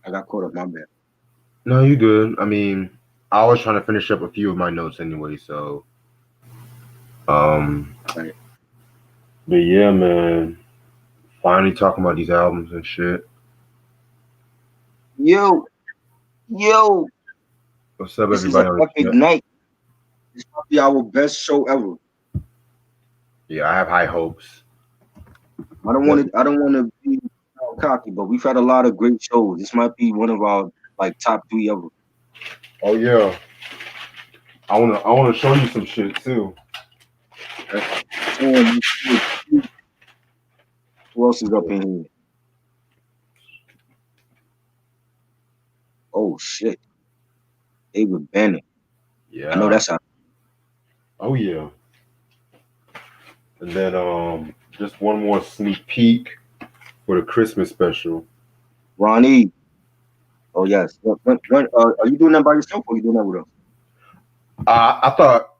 I got caught up. My bad. No, you good. I mean, I was trying to finish up a few of my notes anyway, so um Right. but yeah, man. Finally talking about these albums and shit. Yo, yo, What's up this is an everybody on the epic chat? night. This might be our best show ever. Yeah, I have high hopes. I don't want Yes. to. I don't want to be cocky, but we've had a lot of great shows. This might be one of our like top three ever. Oh yeah. I wanna show you some shit too. Right? So, who else is up in here? Oh shit, David Banner. I know Yeah. that's a Oh yeah. And then just one more sneak peek for the Christmas special. Ronnie. Oh yes. Are you doing that by yourself or are you doing that with us? I thought,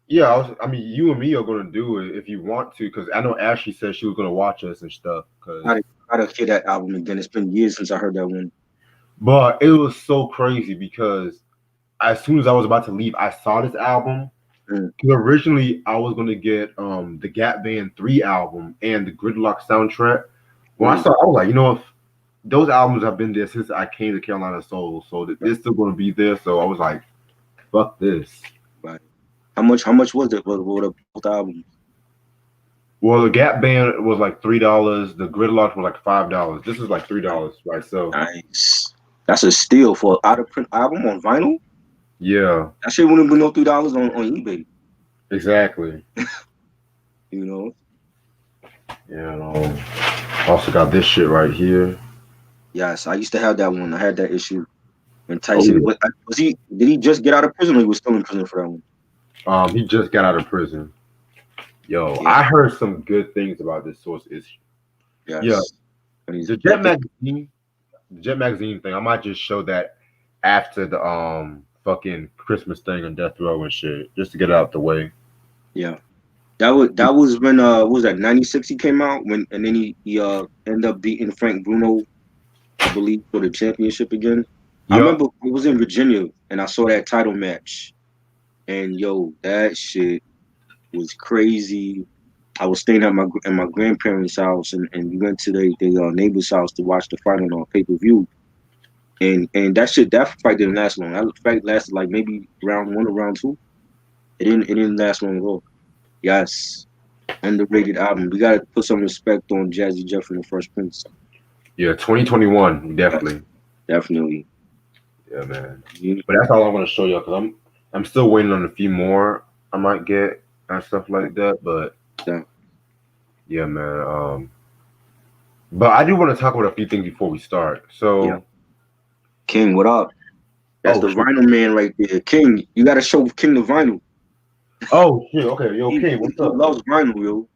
yeah, I mean, you and me are gonna do it if you want to, because I know Ashley said she was gonna watch us and stuff. I gotta hear that album again. It's been years since I heard that one. But it was so crazy because as soon as I was about to leave, I saw this album. Mm, 'Cause originally, I was gonna get the Gap Band 3 album and the Gridlock soundtrack. When I mm, saw, I was like, you know, if those albums have been there since I came to Carolina Soul, so right, they're still gonna be there. So I was like, fuck this. right. How much was it for both albums? Well, the Gap Band was like $3. The Gridlock was like $5. This is like $3, right? So Nice. That's a steal for an out of print album on vinyl. yeah, That shit wouldn't be no $3 on eBay. exactly. You know. And also got this shit right here. Yes, I used to have that one. I had that issue. And Oh Tyson, yeah. was he? Did he just get out of prison, or he was still in prison for that one? He just got out of prison. Yo, Yeah. I heard some good things about this source issue. Yeah, Yes. And he's the back in. Jet magazine thing. I might just show that after the fucking Christmas thing on death row and shit, just to get it out the way. Yeah. That was when what was that 96 he came out when and then he ended up beating Frank Bruno, I believe, for the championship again. I Yup. remember it was in Virginia and I saw that title match and yo, that shit was crazy. I was staying at my grandparents' house and we went to the neighbor's house to watch the fight on pay-per-view. And that fight didn't last long. That fight lasted like maybe round one or round two. It didn't last long at all. Yes. Underrated album. We gotta put some respect on Jazzy Jeff and the Fresh Prince. Yeah, 2021, Yes, definitely. definitely. Yeah, man. Mhm. But that's all I want to show y'all because I'm still waiting on a few more I might get and stuff like that. But Yeah. yeah, man. But I do want to talk about a few things before we start. Yeah. So, King, what up? That's oh the shit. vinyl man right there. King, you gotta show King the vinyl. Oh shit. Okay, yo, He King, he, what's he up, loves man? vinyl, yo.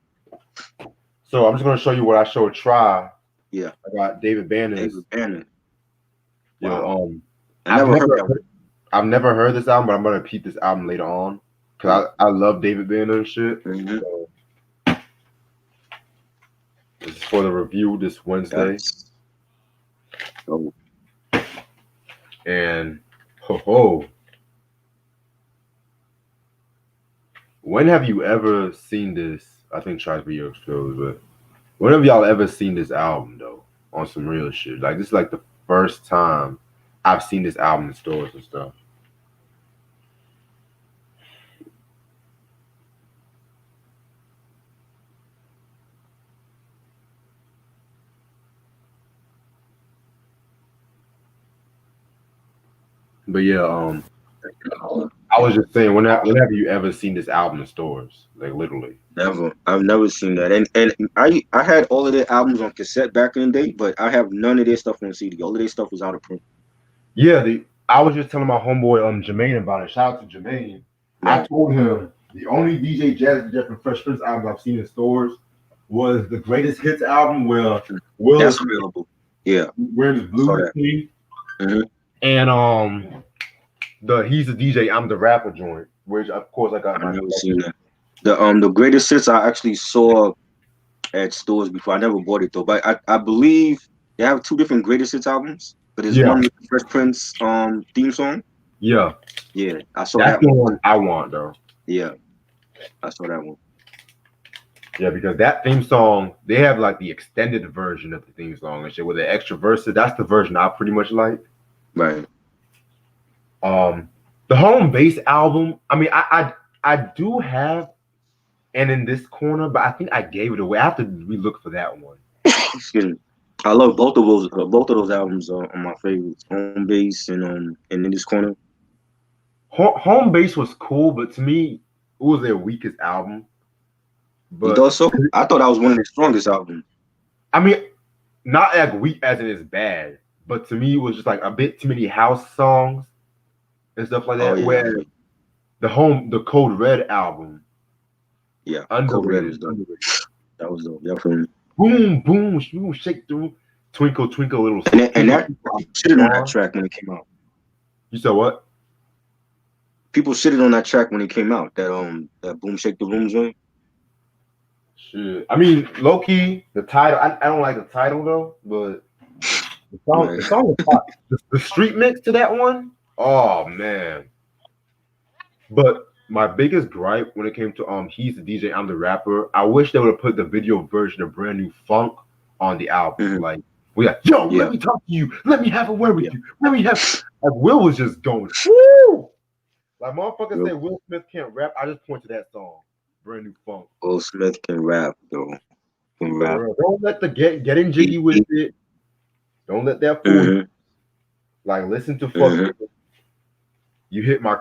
So I'm just gonna show you what I showed Try. Yeah. I got David Banner's. David Banner. Yo, Wow. I I've never heard never that one. I've never heard this album, but I'm gonna peep this album later on Mm. because I love David Banner and shit. Mm-hmm. So this is for the review this Wednesday. Yes. So And ho ho, when have you ever seen this? I think Try's video shows, but when have y'all ever seen this album though? On some real shit. Like this is like the first time I've seen this album in stores and stuff. But yeah, I was just saying, when have you ever seen this album in stores? Like literally. never. I've never seen that. And I had all of their albums on cassette back in the day, but I have none of their stuff on CD. All of their stuff was out of print. Yeah, I was just telling my homeboy Jermaine about it. Shout out to Jermaine. I Right. told him the only DJ Jazzy Jeff and Fresh Prince albums I've seen in stores was the Greatest Hits album where Will is That's available. Yeah. wearing his Saw blue that. tee, Hmm. and the He's the DJ, I'm the Rapper joint, which of course I got I've my. never seen that. The greatest hits I actually saw at stores before. I never bought it though, but I believe they have two different greatest hits albums. But there's Yeah, one with the Fresh Prince theme song. yeah. Yeah, I saw That's that the one. one I want though. Yeah, I saw that one. Yeah, because that theme song, they have like the extended version of the theme song and shit with the extra verses. That's the version I pretty much like. Right. Um, the home base album. I mean, I do have and in this corner, but I think I gave it away. I have to relook for that one. Excuse me. I love both of those. Both of those albums are my favorites. Home Base and In This Corner. Home base was cool, but to me, it was their weakest album. You But thought so? I thought that was one of their strongest albums. I mean, not as weak as it is bad, but to me, it was just like a bit too many house songs and stuff like Oh that. yeah, Where the Code Red album, yeah. Code Red underrated, was dope. underrated. That was dope. Definitely. Boom, boom, boom, shake through, twinkle, twinkle, little And twinkle, that twinkle, people shitted on that star. track when it came out. You said what? People shitted on that track when it came out. That Boom Shake the Room joint. Shit. I mean, low key, the title. I don't like the title though, but Right. the song was hot. The street mix to that one. Oh man. But my biggest gripe when it came to he's the DJ, I'm the rapper. I wish they would have put the video version of Brand New Funk on the album. Mm-hmm. Like we got, yo, Yeah. let me talk to you. Let me have a word with Yeah. you. Let me have. Like Will was just going, woo! Like motherfuckers Real. say Will Smith can't rap. I just point to that song, Brand New Funk. Will Smith can rap, though. Can rap. For real. Don't let the getting jiggy with it. Don't let that fool. Mm-hmm. Like listen to Mm-hmm. fucking. You hit my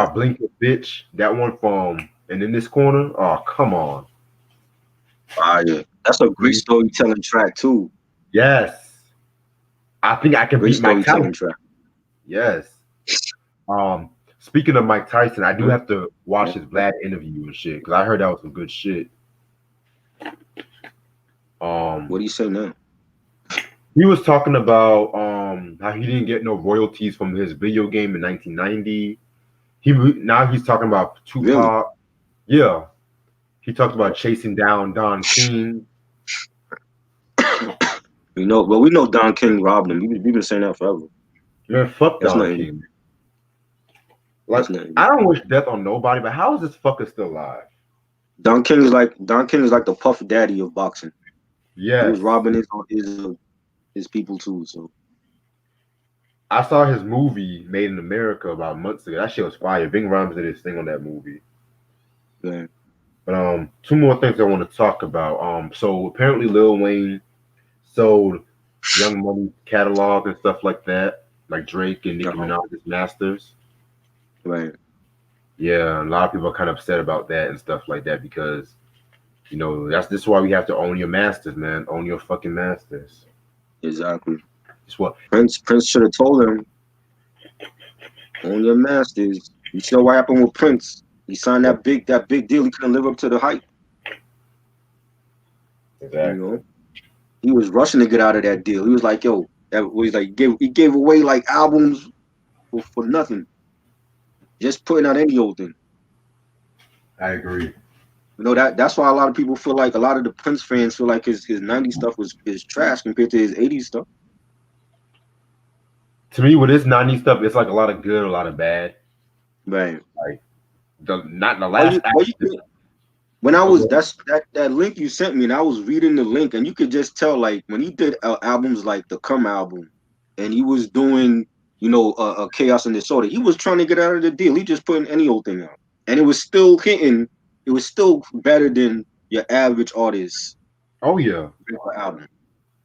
Right. blinker bitch. That one from and in this corner. Oh come on. Yeah. That's a great storytelling track too. Yes. I think I can Great beat Mike storytelling Tyson. track. Yes. Speaking of Mike Tyson, I do Mhm. have to watch his Vlad interview and shit because I heard that was some good shit. What do you say now? He was talking about how he didn't get no royalties from his video game in 1990. Now he's talking about Really? Tupac. Yeah. He talked about chasing down Don King. Well, we know Don King robbed him. We've been saying that forever. Man, fuck That's Don nothing. King. Like, That's nothing. I don't wish death on nobody, but how is this fucker still alive? Don King is like the Puff Daddy of boxing. He Yes. was robbing his people too. So I saw his movie Made in America about months ago. That shit was fire. Bing Rhymes did his thing on that movie. yeah. But two more things I want to talk about. So apparently Lil Wayne sold Young Money catalog and stuff like that, like Drake and Nicki Minaj's masters. Right. Yeah, a lot of people are kind of upset about that and stuff like that because this is why we have to own your masters, man. Own your fucking masters. Exactly. It's what Prince should have told him, own your masters. You saw what happened with Prince. He signed that big deal. He couldn't live up to the hype. exactly. He was rushing to get out of that deal. He was like, yo, he gave away like albums for nothing. Just putting out any old thing. I agree. That's why a lot of people feel like a lot of the Prince fans feel like his 90s stuff is trash compared to his 80s stuff. To me, with this 90s stuff, it's like a lot of good, a lot of bad. Right. Like not the last. When I was that link you sent me, and I was reading the link, and you could just tell like when he did albums like the Come album, and he was doing Chaos and Disorder, he was trying to get out of the deal. He just putting any old thing out, and it was still hitting. It was still better than your average artist. Oh yeah. Album,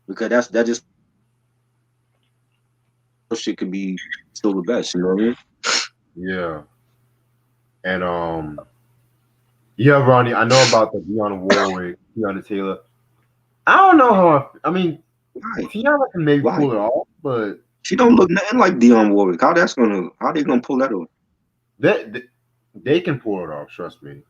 because that just shit could be still the best. You know what I mean? Yeah. And yeah, Ronnie, I know about the Dionne Warwick, Tiana Taylor. I don't know how. I mean, Tiana can maybe pull it off, but she don't look nothing like Dionne Warwick. How they gonna pull that off? They can pull it off. Trust me.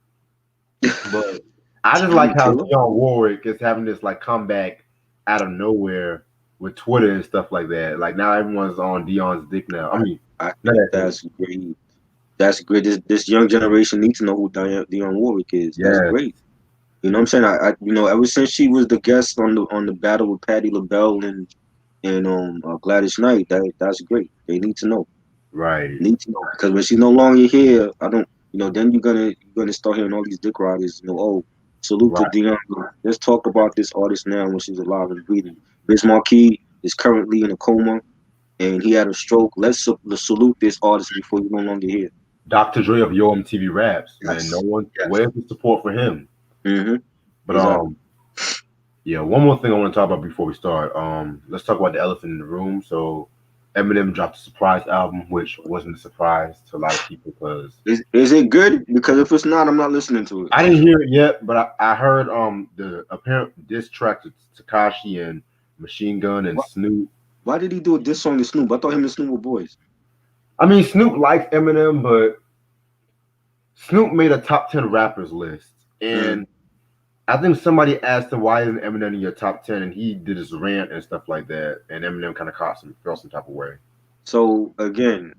But I just like how Dionne Warwick is having this like comeback out of nowhere with Twitter and stuff like that. Like now everyone's on Dionne's dick now. I mean, that's great. That's great. This young generation needs to know who Dionne Warwick is. That's great. You know what I'm saying? I ever since she was the guest on the battle with Patti LaBelle and and Gladys Knight. That's great. They need to know. Right. Need to know because when she's no longer here, I don't. Then you're gonna start hearing all these dick riders. Oh, salute to Right. Dion. Let's talk about this artist now when she's alive and breathing. Biz Markie is currently in a coma and he had a stroke. Let's salute this artist before he's no longer here. Dr. Dre of Yo MTV Raps, man. No Yes. one. Yes. Where's the support for him? Mm-hmm. But Exactly. yeah. One more thing I want to talk about before we start. Let's talk about the elephant in the room. So, Eminem dropped a surprise album, which wasn't a surprise to a lot of people because Is it good? Because if it's not, I'm not listening to it. I didn't hear it yet. But I heard the apparent diss track to Takashi and Machine Gun and Why, Snoop. why did he do this song to Snoop? I thought him and Snoop were boys. I mean, Snoop likes Eminem, but Snoop made a top 10 rappers list, Mm. and I think somebody asked him why isn't Eminem in your top 10, and he did his rant and stuff like that, and Eminem kind of felt some type of way. So again,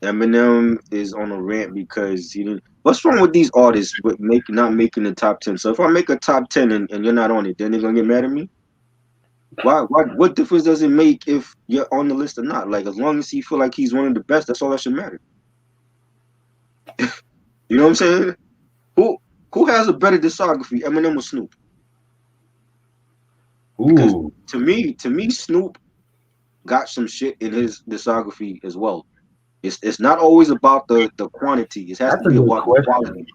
Eminem is on a rant because he didn't. What's wrong with these artists with not making the top 10? So if I make a top 10 and you're not on it, then they're gonna get mad at me. Why? What difference does it make if you're on the list or not? Like as long as he feel like he's one of the best, that's all that should matter. You know what I'm saying? Who who has a better discography, Eminem or Snoop? Because Ooh, to me, Snoop got some shit in his discography as well. It's not always about the quantity. It has to that's a be good about the question. quality.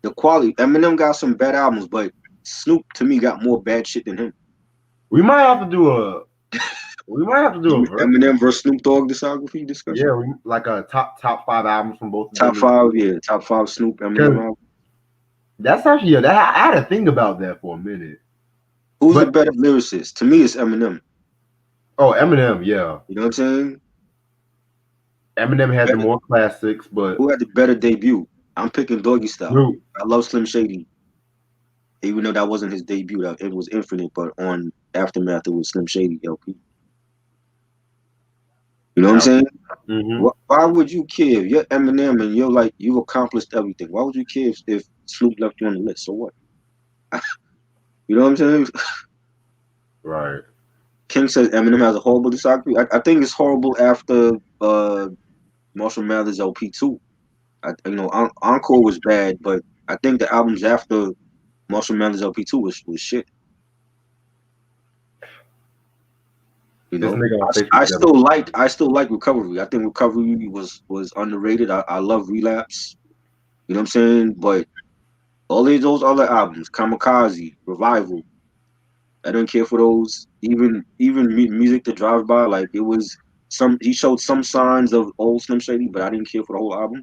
The quality. Eminem got some bad albums, but Snoop to me got more bad shit than him. We might have to do a we might have to do a versus. Eminem versus Snoop Dogg discography discussion. Yeah, like a top five albums from both of Top them. five, yeah. Top five Snoop Eminem Because album. that's actually I had to think about that for a minute. Who's the But better lyricist? To me, it's Eminem. oh, Eminem, yeah, You know what I'm saying? Eminem had the Better, more classics, but who had the better debut? I'm picking Doggy Style. Snoop, I love Slim Shady, even though that wasn't his debut. It was Infinite, but on Aftermath, it was Slim Shady LP. You know what I'm saying? mm-hmm. Why would you care if you're Eminem and you're like you've accomplished everything? Why would you care if Snoop left you on the list? So what? You know what I'm saying? Right. King says Eminem has a horrible discography. I think it's horrible after Marshall Mathers LP two. Encore was bad, but I think the albums after Marshall Mathers LP two was shit. You This know, nigga on I Facebook said, still like Recovery. I think Recovery was underrated. I love Relapse. You know what I'm saying? But all of those other albums, Kamikaze, Revival, I don't care for those. Even music to drive by, like it was some. He showed some signs of old Slim Shady, but I didn't care for the whole album.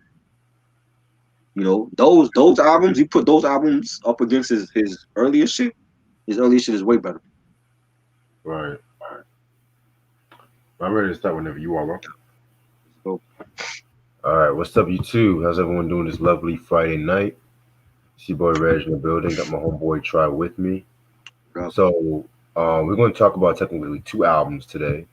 Those albums. He put those albums up against his earlier shit. His earlier shit is way better. right. I'm ready to start whenever you are, bro. So All right, what's up, you two? How's everyone doing this lovely Friday night? See boy Reg in the building. Got my homeboy Try with me. So we're going to talk about technically two albums today.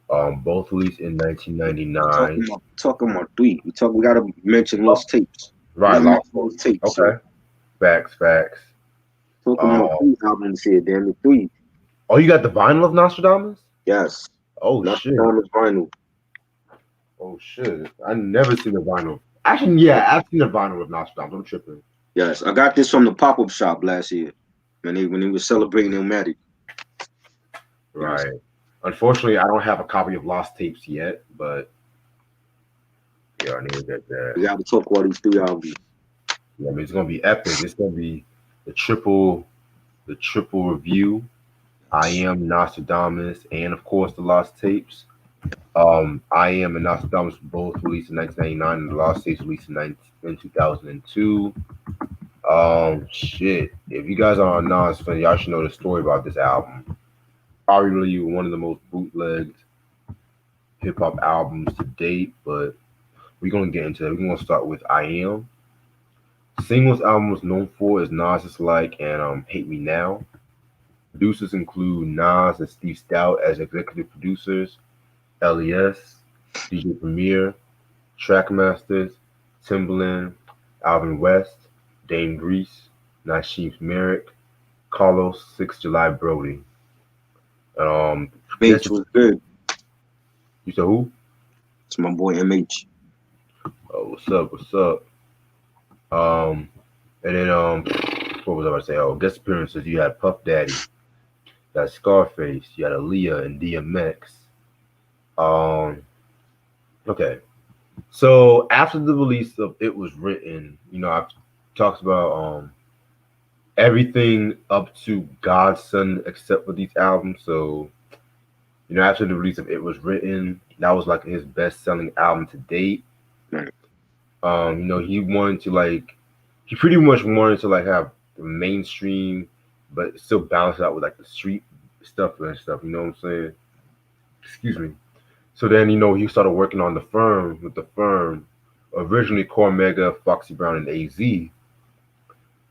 Both released in we're 1999. talking about three. We gotta mention Lost Tapes. We Right, gotta Lost mention Lost Tapes. Tapes. So Okay, facts. talking about Um, three albums here, damn it, three. oh, you got the vinyl of Nostradamus? Yes, Oh shit! Nostradamus vinyl. Oh shit! I never seen the vinyl. Actually, yeah, I've seen the vinyl of Nostradamus. I'm tripping. Yes, I got this from the pop up shop last year when they were celebrating Illmatic. Yes, Right. Unfortunately, I don't have a copy of Lost Tapes yet, but yeah, I need to get that. we got to talk about these three albums. Yeah, I mean, it's gonna be epic. It's gonna be the triple review. I am Nostradamus, and of course the Lost Tapes. I am and Nostradamus both released in 1999, and the Lost Tapes released in 2002. Shit. If you guys are a Nas fan, y'all should know the story about this album. Probably one of the most bootlegged hip hop albums to date, but we're gonna get into that. We're gonna start with I Am. Singles album was known for is Nas Is Like and Hate Me Now. Producers include Nas and Steve Stout as executive producers, LES, DJ Premier, Trackmasters, Timbaland, Alvin West, Dame Grease, Nasheem Merrick, Carlos 6 July Brody. Guess MH it's was good. you said who? It's my boy MH. Oh, what's up? What's up? Um, and then what was I about to say? Oh, guest appearances. You had Puff Daddy, you had Scarface, you had Aaliyah and DMX. Um, okay. So after the release of It Was Written, I've talked about everything up to God's Son except for these albums. So, after the release of It Was Written, that was like his best selling album to date. Right. He wanted to he pretty much wanted to have the mainstream, but still balance it out with like the street stuff and stuff. You know what I'm saying? Excuse me. So then, he started working on the firm, originally Cormega, Foxy Brown, and AZ.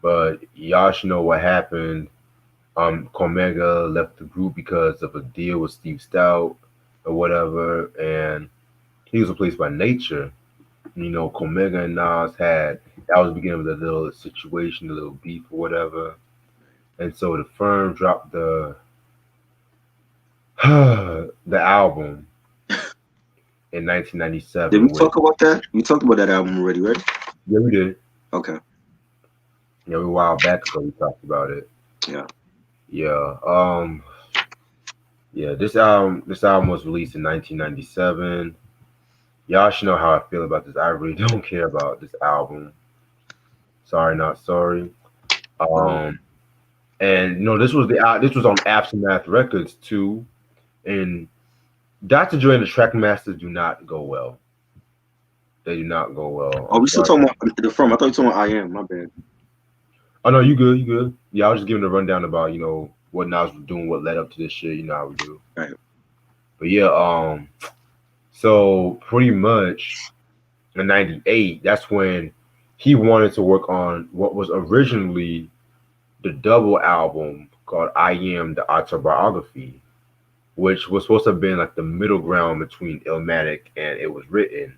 But y'all should know what happened. Cormega left the group because of a deal with Steve Stout or whatever, and he was replaced by Nature. Cormega and Nas had that was the beginning of the little situation, the little beef or whatever. And so the firm dropped the the album in Did we 1997 with talk about that? We talked about that album already, right? yeah we did Okay. a while back ago we talked about it. Yeah. Yeah. Yeah, this album was released in 1997. Y'all should know how I feel about this. I really don't care about this album. Sorry, not sorry. Um, Um, and this was on Aftermath Records too. And Dr. Dre and the Trackmasters do not go well. They do not go well. oh, I'm we still sorry. talking about the firm. I thought you were talking about I am. My bad. Oh no, you good, you good. Yeah, I was just giving a rundown about what Nas was doing, what led up to this shit. You know how we do. Right. But yeah, so pretty much in '98, that's when he wanted to work on what was originally the double album called I Am the Autobiography, which was supposed to have been like the middle ground between Illmatic and It Was Written.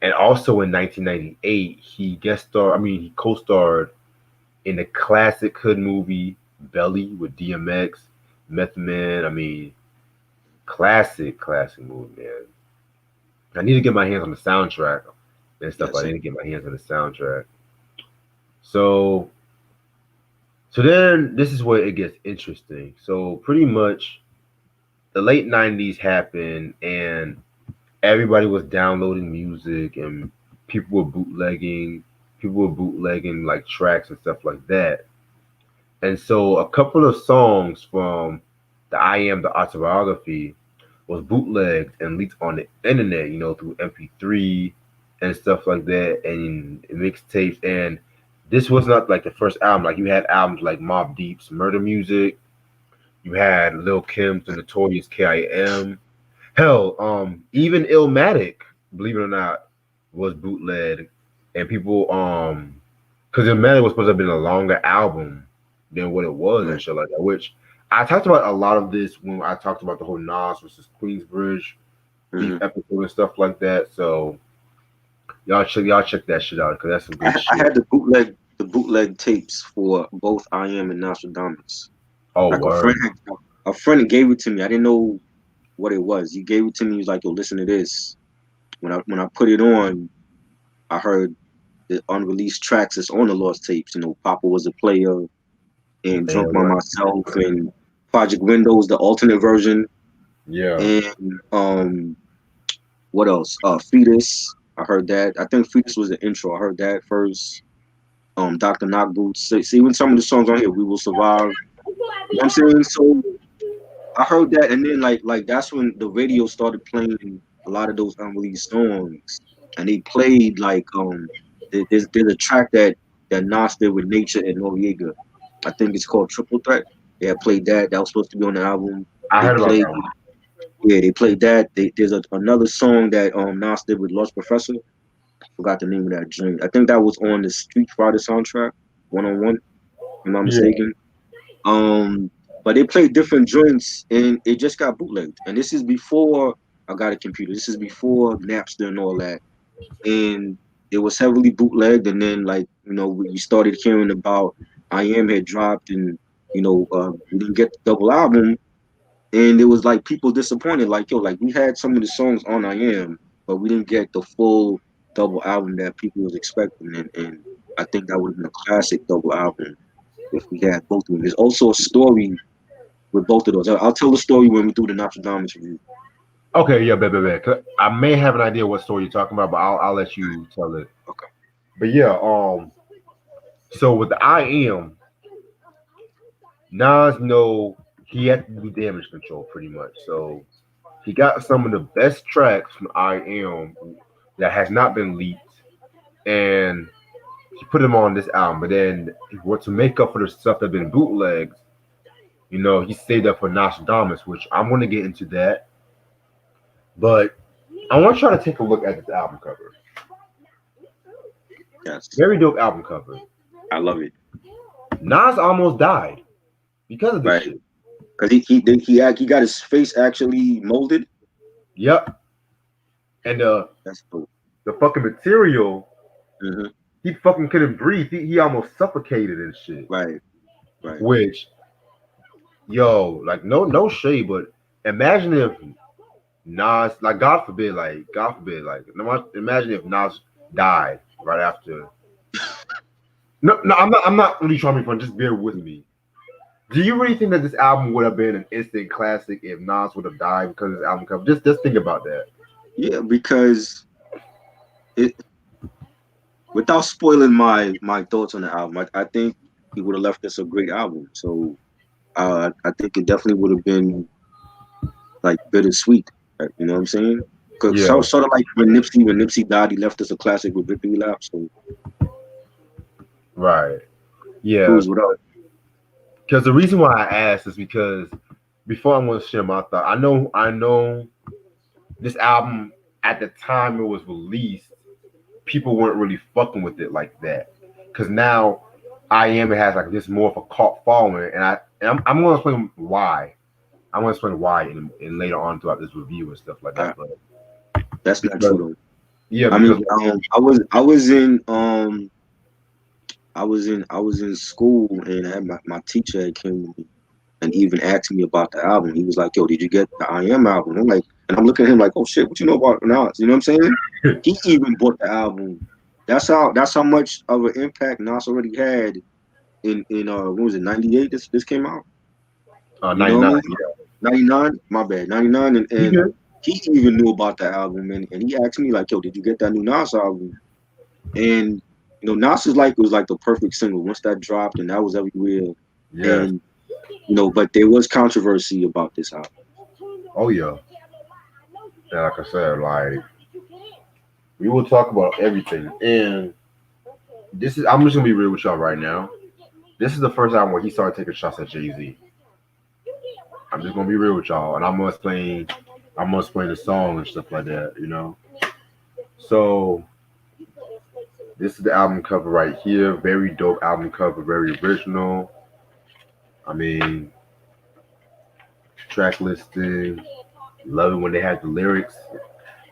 And also in 1998, he co-starred in the classic hood movie Belly with DMX, Method Man. Classic movie, man. I need to get my hands on the soundtrack and stuff. I Yes. need to get my hands on the soundtrack. So, so then this is where it gets interesting. So pretty much, the late '90s happened, and everybody was downloading music, and people were bootlegging like tracks and stuff like that. And so a couple of songs from the I Am the Autobiography was bootlegged and leaked on the internet, through MP3 and stuff like that, and mixtapes. And this was not like the first album. Like you had albums like Mobb Deep's Murder Music, you had Lil Kim's The Notorious K.I.M. Hell, even Illmatic, believe it or not, was bootlegged, and people because Illmatic was supposed to have been a longer album than what it was and Right. shit like that. Which I talked about a lot of this when I talked about the whole Nas versus Queensbridge beef Hmm. episode and stuff like that. So y'all check that shit out because that's some good I shit. had the bootleg tapes for both I am and Nostradamus. Oh Like word, a friend gave it to me. I didn't know what it was. He gave it to me. He was like, "Yo, listen to this." When I put it on, I heard the unreleased tracks that's on the lost tapes. Papa was a player, and Drunk man, by what? Myself, and Project Windows, the alternate version, Yeah, and what else? Fetus. I heard that. I think Fetus was the intro. I heard that first. Dr. Knock Boots. See, even some of the songs on here, We Will Survive. You know what I'm saying? So I heard that, and then like that's when the radio started playing a lot of those unreleased songs, and they played there's a track that Nas did with Nature and Noriega. I think it's called Triple Threat. They had played that. That was supposed to be on the album. I They heard about played that one. yeah, they played that. There's another song that Nas did with Lost Professor. Forgot the name of that joint. I think that was on the Street Fighter soundtrack, One on One. If I'm not Yeah, mistaken. Um, but they played different joints, and it just got bootlegged. And this is before I got a computer. This is before Napster and all that. And it was heavily bootlegged. And then we started hearing about I Am had dropped, and we didn't get the double album. and it was like people disappointed. Like, yo, like we had some of the songs on I Am, but we didn't get the full double album that people was expecting. And I think that would have been a classic double album if we had both of them. There's also a story with both of those. I'll tell the story when we do the Nostradamus review. Okay, yeah, bet. 'Cause I may have an idea what story you're talking about, but I'll let you tell it. Okay. But yeah, so with the I Am, Nas know he had to do damage control pretty much. So he got some of the best tracks from I Am that has not been leaked, and he put them on this album. But then, what to make up for the stuff that been bootlegs, he saved up for Nastradamus, which I'm going to get into that. But I want you to take a look at this album cover. Yes. Very dope album cover. I love it. Nas almost died because of this Right. shit. Because he got his face actually molded. Yep. And That's dope. the fucking material, Hmm. he fucking couldn't breathe. He almost suffocated and shit. Right. Right. Which, like no shade, but imagine if Nas, like God forbid, like imagine if Nas died right after. No, I'm not really trying to be fun. Just bear with me. Do you really think that this album would have been an instant classic if Nas would have died because of this album cover? Just think about that. Yeah, because it, without spoiling my thoughts on the album, I think he would have left us a great album. So I think it definitely would have been like bittersweet. You know what I'm saying? Cause Yeah, sort of like when Nipsey died, he left us a classic with Victory Lap. So right. Yeah, who's without? because the reason why I asked is because before I'm going to share my thought, I know this album at the time it was released, people weren't really fucking with it like that. Because now I Am it has like this more of a cult following, and I'm going to explain why. I'm going to explain why in later on throughout this review and stuff like Uh, that. But that's not because true though. yeah, I mean, because I was in school and I had my teacher had came to me and even asked me about the album. He was like, "Yo, did you get the I Am album?" I'm like, and I'm looking at him like, "Oh shit, what you know about Nas?" You know what I'm saying? He even bought the album. That's how much of an impact Nas already had in what was it, 98? This came out. You know what I 99. mean? 99. My bad, 99, and Yeah. he even knew about the album and he asked me like, "Yo, did you get that new Nas album?" And Nas is like was like the perfect single once that dropped and that was everywhere. Yes. And but there was controversy about this album. Oh yeah. And like I said, like we will talk about everything. And I'm just gonna be real with y'all right now. This is the first album where he started taking shots at Jay-Z. I'm just gonna be real with y'all, and I'm gonna explain the song and stuff like that. So this is the album cover right here. Very dope album cover, very original. I mean, track listing. Love it when they have the lyrics.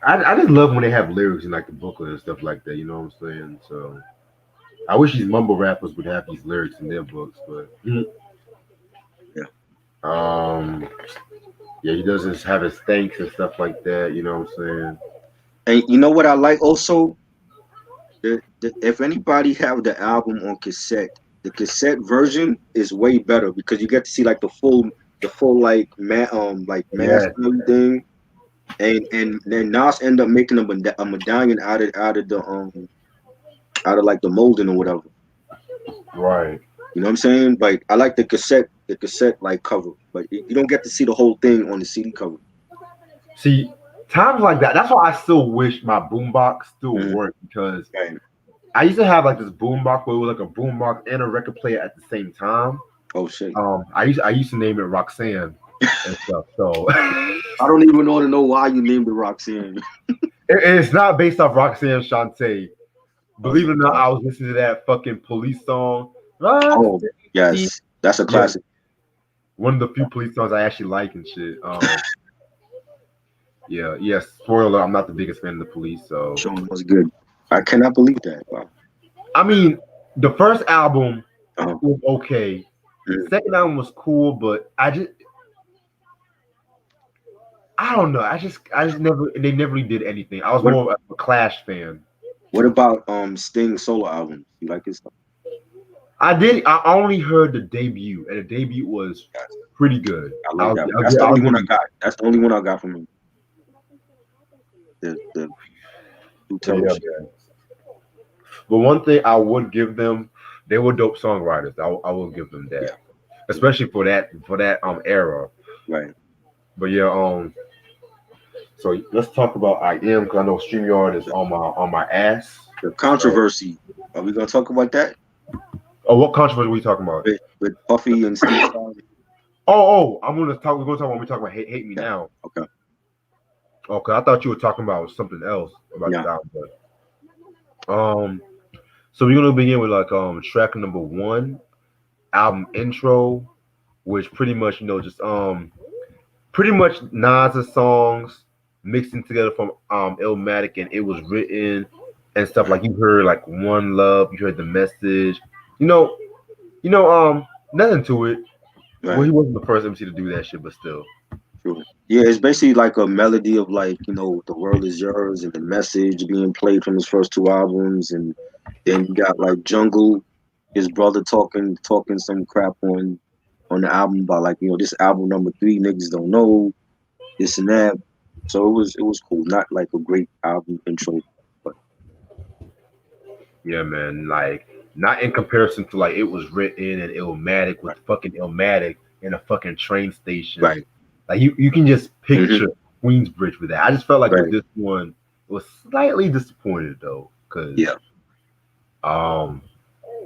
I just love when they have lyrics in like the booklet and stuff like that. You know what I'm saying? So I wish these mumble rappers would have these lyrics in their books, but Yeah. yeah, he does just have his thanks and stuff like that. You know what I'm saying? And you know what I like also? If anybody have the album on cassette, the cassette version is way better because you get to see like the full like mask Yeah, and everything. And then Nas end up making a medallion out of like the molding or whatever. right. You know what I'm saying? Like I like the cassette like cover, but you don't get to see the whole thing on the CD cover. See, times like that. That's why I still wish my boombox still Mhm. worked because Right. I used to have like this boombox where it was like a boombox and a record player at the same time. Oh shit. I used to name it Roxanne and stuff. So I don't even want to know why you named it Roxanne. it's not based off Roxanne Shante. Believe it Okay. or not, I was listening to that fucking police song. Oh Roxanne. yes, that's a Yeah, classic. one of the few police songs I actually like and shit. Yeah, yes. Spoiler: I'm not the biggest fan of the police, so Sean was good. I cannot believe that. Wow. I mean, the first album Uh-huh. was okay. Mhm. Second album was cool, but I don't know. I just never. They never really did anything. I was What more of a Clash fan. What about Sting solo albums? You like his stuff? I did. I only heard the debut, and the debut was Yes, pretty good. I like that one. That's the I'll only give one I you. got. That's the only one I got from him. The Do Yeah, Tell shit. man. But one thing I would give them, they were dope songwriters. I will give them Yeah, that, yeah, especially for that era. right. But yeah, so let's talk about I am because I know StreamYard is The, on my ass. the So, controversy. Are we gonna talk about that oh, what controversy are we talking about? with Puffy and Steve Stars? I'm gonna talk. We're gonna talk when we talk about hate me Yeah. now. Okay. Okay, I thought you were talking about something else about this Yeah. album. But, so we're gonna begin with like track number one, album intro, which pretty much just pretty much Nas's songs mixing together from Illmatic, and it was written and stuff Right. like you heard like One Love, you heard the message, you know, nothing to it. Well, he Right. wasn't the first MC to do that shit, but still. True. Yeah, it's basically like a melody of like, the world is yours and the message being played from his first two albums, and then you got like Jungle, his brother talking some crap on the album about like, this album number three, niggas don't know, this and that. So it was cool. Not like a great album intro, but Yeah, man. Like, not in comparison to like it was written and Illmatic with right. fucking Illmatic in a fucking train station. Right. Like you can just Hmm. picture Queensbridge with that. I just felt like with Right. this one, it was slightly disappointed though, because Yeah. um,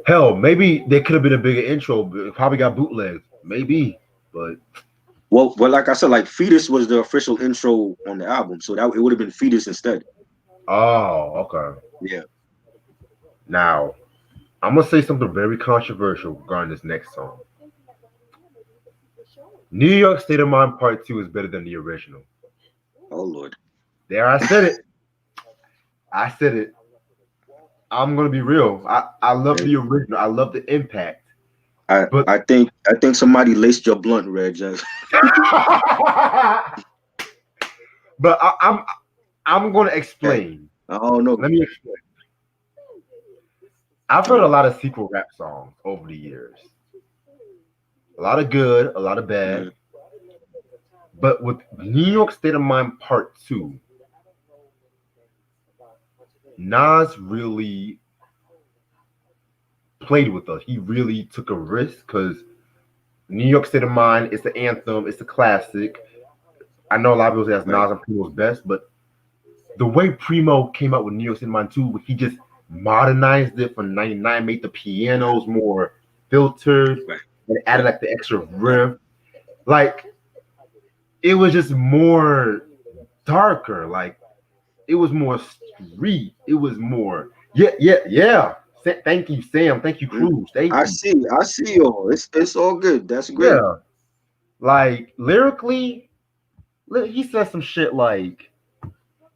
hell, maybe there could have been a bigger intro. But it probably got bootlegs, maybe. But Well, like I said, like Fetus was the official intro on the album, so that it would have been Fetus instead. oh, okay. Yeah. Now I'm gonna say something very controversial regarding this next song. New York State of Mind Part Two is better than the original. Oh Lord. There, I said it. I said it. I'm gonna be real. I love the original. I love the impact. I But I think I think somebody laced your blunt, Reg. but I'm gonna Hey, explain. I don't know. Let me explain. I've heard a lot of sequel rap songs over the years. A lot of good, a lot of bad. Mhm. But with New York State of Mind Part Two, Nas really played with us. He really took a risk because New York State of Mind is the anthem, it's the classic. I know a lot of people say that's Right, Nas and Primo's best, but the way Primo came out with New York City Mind 2, he just modernized it for 99, made the pianos more filtered, right, and added right, like the extra right. riff. Like it was just more darker. Like it was more street. It was more yeah. Thank you, Sam. Thank you, Mhm. Cruz. Thank I you. see. I see y'all. It's all good. That's great. Yeah. Like lyrically, he said some shit like,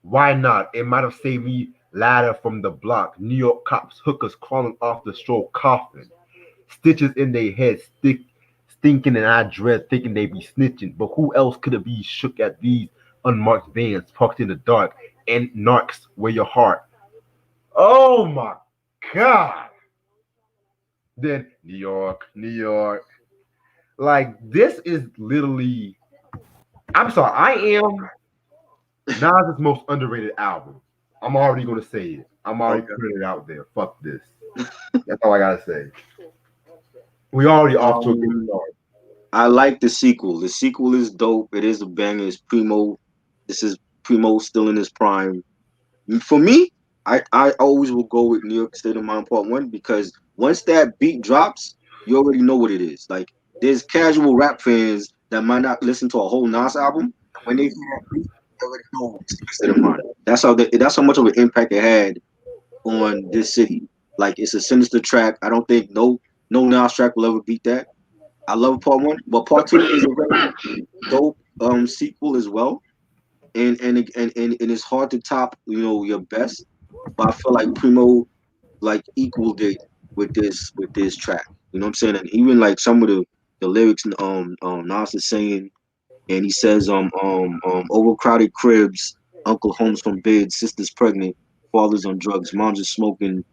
"Why not? It might have saved me ladder from the block. New York cops, hookers crawling off the stroll coffin, stitches in their head, stinking, and I dread thinking they be snitching. But who else could it be shook at these unmarked vans parked in the dark and narcs where your heart? Oh my god!" Then New York, New York. Like this is literally. I'm sorry. I am Nas' most underrated album. I'm already gonna say it. I'm already Okay. putting it out there. Fuck this. That's all I gotta say. We already off to a good Um, start. I like the sequel. The sequel is dope. It is a banger. It's Primo. This is Primo still in his prime. For me, I always will go with New York State of Mind Part One because once that beat drops, you already know what it is. Like there's casual rap fans that might not listen to a whole Nas album. When they hear that beat, they already know it's New York State of Mind. That's how much of an impact it had on this city. Like it's a sinister track. I don't think no Nas track will ever beat that. I love Part One, but Part Two is a very dope sequel as well, and it's hard to top your best. But I feel like Primo like equaled it with this track. You know what I'm saying? And even like some of the lyrics Nas is saying, and he says overcrowded cribs, uncle homes from bed, sisters pregnant, fathers on drugs, moms are smoking,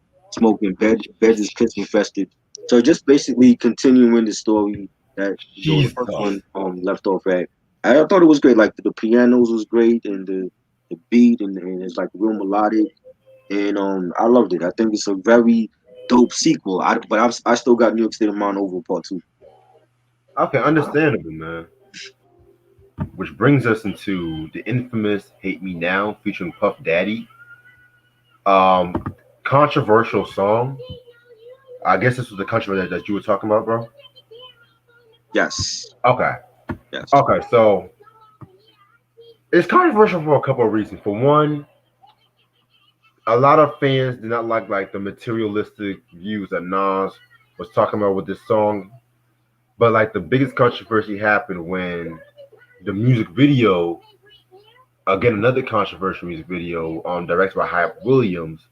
beds is piss infested. So just basically continuing the story that the first Jesus. one left off at. I thought it was great. Like the pianos was great, and the beat, and it's like real melodic, and I loved it. I think it's a very dope sequel. I still got New York State of Mind over part two. Okay, understandable, man. Which brings us into the infamous "Hate Me Now" featuring Puff Daddy. Um, Controversial song. I guess this was the country that you were talking about, bro. Yes, Okay. yes. Okay, so it's controversial for a couple of reasons. For one, a lot of fans did not like the materialistic views that Nas was talking about with this song. But like the biggest controversy happened when the music video, again another controversial music video, directed by Hype Williams,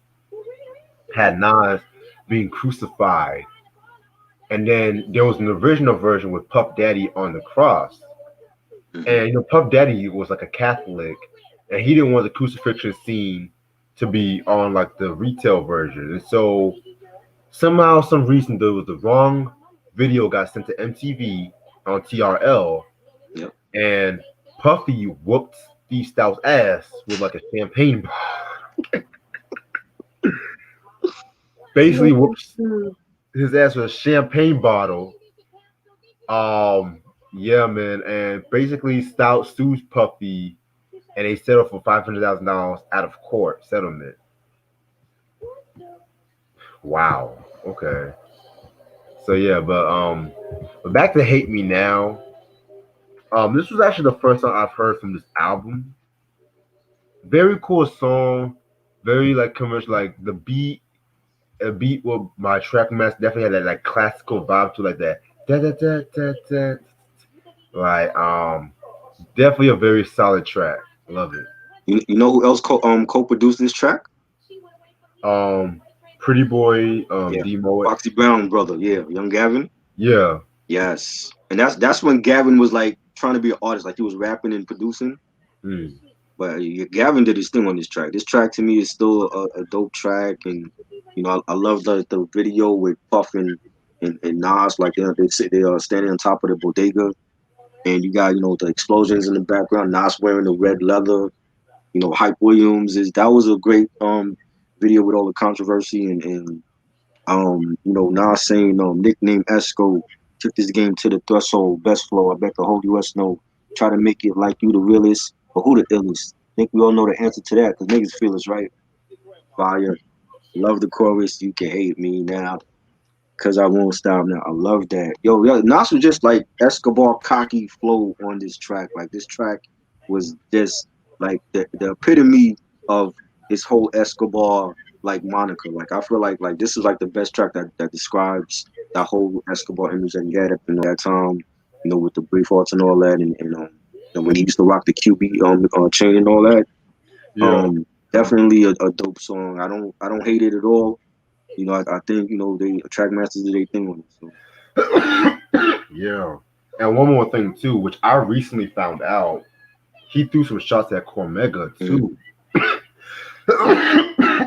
had Nas being crucified, and then there was an original version with Puff Daddy on the cross. Hmm. And Puff Daddy was like a Catholic, and he didn't want the crucifixion scene to be on like the retail version. And so somehow, some reason, the wrong video got sent to MTV on TRL, Yep. and Puffy whooped Steve Stout's ass with like a champagne, basically whoops his ass with a champagne bottle. Um, yeah, man, and basically Stout sues Puffy, and they settled for $500,000 out of court settlement. Wow. Okay. So yeah, but back to Hate Me Now. This was actually the first song I've heard from this album. Very cool song, very like commercial. Like the beat, a beat with my track master definitely had that like classical vibe to like that. Da, da, da, da, da. Like definitely a very solid track. Love it. You know who else co-produced this track? Um, Pretty Boy, Yeah, Demo it. Foxy Brown brother. Yeah, Young Gavin. Yeah. Yes, and that's when Gavin was like trying to be an artist, like he was rapping and producing. Mm. But yeah, Gavin did his thing on this track. This track to me is still a dope track, and I love the video with Puff and Nas, like they are standing on top of the bodega, and you got the explosions in the background. Nas wearing the red leather. Hype Williams is that was a great video with all the controversy and Nas saying nickname Esco took this game to the threshold, best flow. I bet the whole US know. Try to make it like you the realest, but who the illest? Think we all know the answer to that because niggas feel it's right. Fire. Love the chorus. You can hate me now. Cause I won't stop now. I love that. Yo, Nas was just like Escobar cocky flow on this track. Like this track was just like the epitome of his whole Escobar like moniker. Like I feel like this is like the best track that describes that whole Escobar image that he had up in that time. With the brief arts and all that, and when he used to rock the QB chain and all that. Yeah. Definitely a dope song. I don't hate it at all. I think they track masters do their thing on it. So Yeah. And one more thing too, which I recently found out, he threw some shots at Cormega mm. too.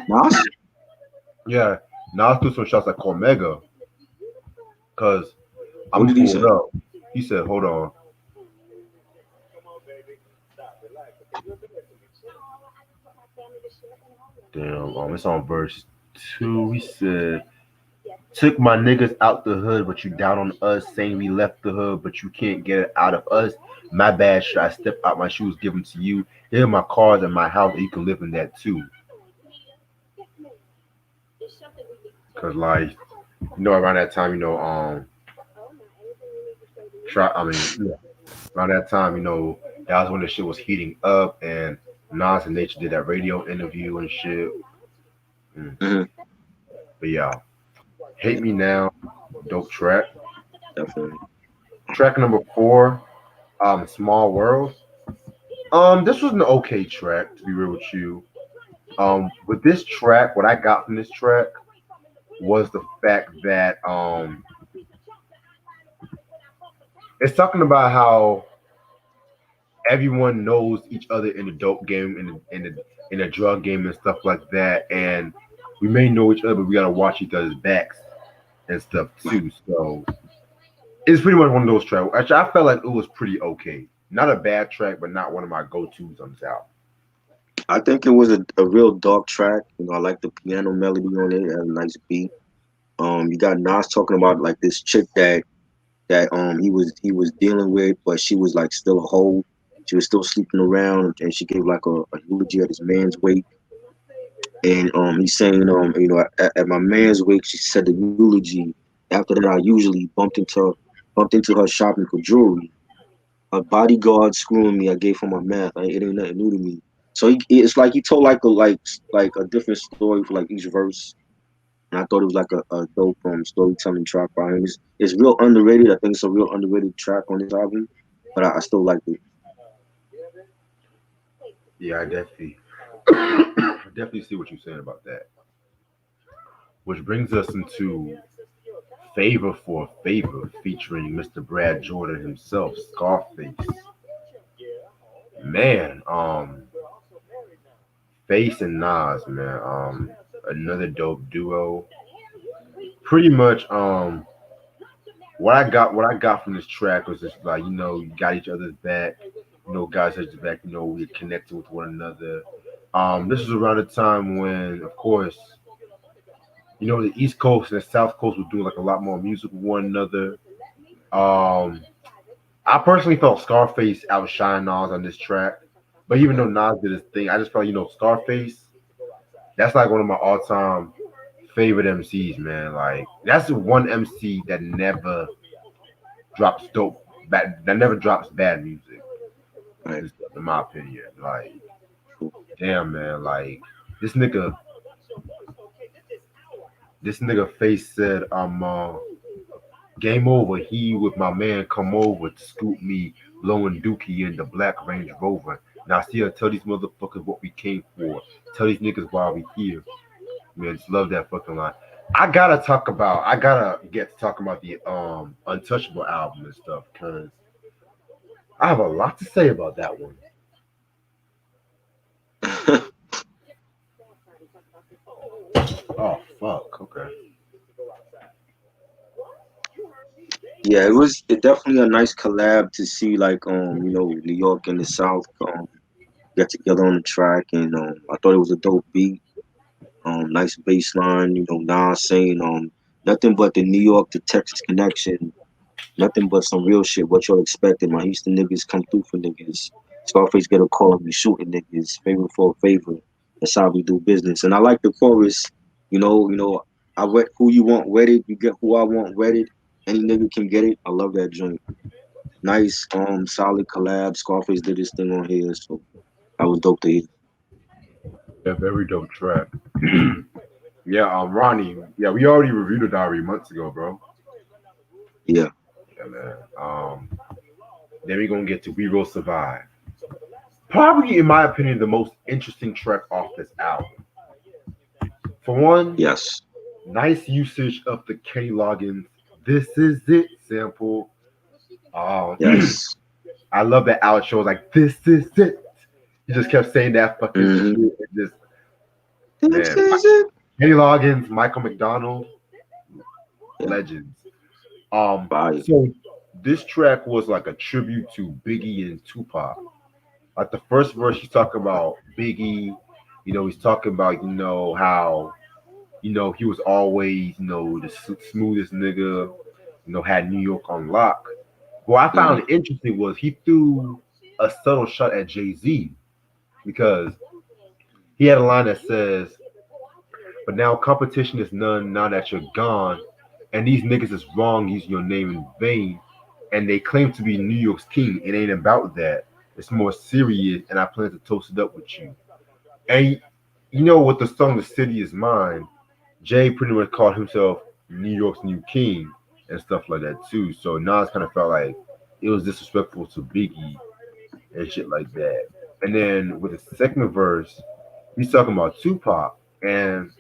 Nas, Yeah, Nas threw some shots at Cormega because I'm what gonna did he pull it say? up. He said, "Hold on, damn, it's on verse 2." He said, "Took my niggas out the hood, but you down on us, saying we left the hood, but you can't get it out of us. My bad, should I step out my shoes, give them to you? Here are my cars and my house, and you can live in that too." Cause like around that time, try. I mean, yeah, around that time, that was when the shit was heating up, and Nas and Nature did that radio interview and shit. Mm. Hmm. But yeah, Hate Me Now, dope track. Definitely. Track number 4, Small World. This was an okay track, to be real with you. With this track, what I got from this track was the fact that it's talking about how everyone knows each other in the dope game, in the drug game and stuff like that, and we may know each other, but we gotta watch each other's backs and stuff Right. too. So it's pretty much one of those tracks. Actually, I felt like it was pretty okay. Not a bad track, but not one of my go-tos on this album. I think it was a real dark track. You know, I like the piano melody on it. It had a nice beat. You got Nas talking about like this chick that he was dealing with, but she was like still a hoe. She was still sleeping around, and she gave like a eulogy at his man's wake. And he's saying, at my man's wake, she said the eulogy. After that, I usually bumped into her shopping for jewelry. A bodyguard screwing me. I gave her my math. It ain't nothing new to me. So it's like he told like a different story for like each verse, and I thought it was like a dope storytelling track by him. It's real underrated. I think it's a real underrated track on this album, but I still like it. Yeah, I definitely, I definitely see what you're saying about that. Which brings us into Favor for Favor, featuring Mr. Brad Jordan himself, Scarface. Man, Face and Nas, man, another dope duo. Pretty much, what I got from this track was just like, you got each other's back, guys at your back, we connected with one another. This was around the time when, of course, the East Coast and the South Coast were doing like a lot more music with one another. Um, I personally felt Scarface outshined Nas on this track, but even though Nas did his thing, I just felt, Scarface. That's like one of my all-time favorite MCs, man. Like that's the one MC that never drops dope, that never drops bad music, Right. in my opinion. Like, damn, man. Like this nigga, this nigga Face said, game over. He with my man come over to scoop me, blowing dookie in the black Range Rover. Now see, I tell these motherfuckers what we came for. Tell these niggas why we here. Man, just love that fucking line. I gotta get to talk about the Untouchable album and stuff, because I have a lot to say about that one. Oh fuck. Okay. Yeah, it definitely a nice collab to see like New York and the South get together on the track, and I thought it was a dope beat. Nice bass line, Nas saying nothing but the New York to Texas connection, nothing but some real shit. What y'all expecting? My Houston niggas come through for niggas. Scarface get a call and be shooting niggas. Favor for a favor. That's how we do business. And I like the chorus. I wet who you want wedded. You get who I want wedded. Any nigga can get it. I love that joint. Nice, solid collab. Scarface did his thing on here, so that was dope to hear. Yeah, very dope track. Yeah, Ronnie. Yeah, we already reviewed the diary months ago, bro. Yeah. Yeah, man. Then we gonna get to We Will Survive. Probably, in my opinion, the most interesting track off this album. For one, Yes. nice usage of the Kenny Loggins "This Is It" sample. Yes. I love that outro. Was like, "This is it." He just kept saying that fucking shit. Mm-hmm. It just, This man, is it. Kenny Loggins, Michael McDonald, Yeah. legends. Fire. So this track was like a tribute to Biggie and Tupac. Like the first verse, he's talking about Biggie. He's talking about how he was always the smoothest nigga. Had New York on lock. What I Mm-hmm. found interesting was he threw a subtle shot at Jay-Z, because he had a line that says, "But now competition is none now that you're gone, and these niggas is wrong using your name in vain, and they claim to be New York's king. It ain't about that. It's more serious, and I plan to toast it up with you." And with the song "The City Is Mine," Jay pretty much called himself New York's new king and stuff like that too. So Nas kind of felt like it was disrespectful to Biggie and shit like that. And then with the second verse, he's talking about Tupac, and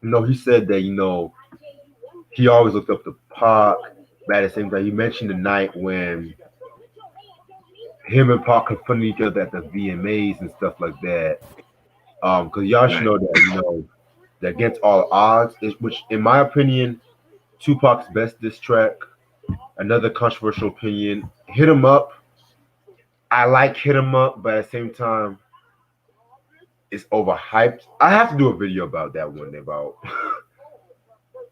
he said that he always looked up to Pac, but at the same time he mentioned the night when him and Pac confronting each other at the VMAs and stuff like that. Because y'all should Right. know that that Against All Odds is, which in my opinion, Tupac's best diss track. Another controversial opinion. Hit 'em up. I like Hit 'em up, but at the same time, it's overhyped. I have to do a video about that one day. About I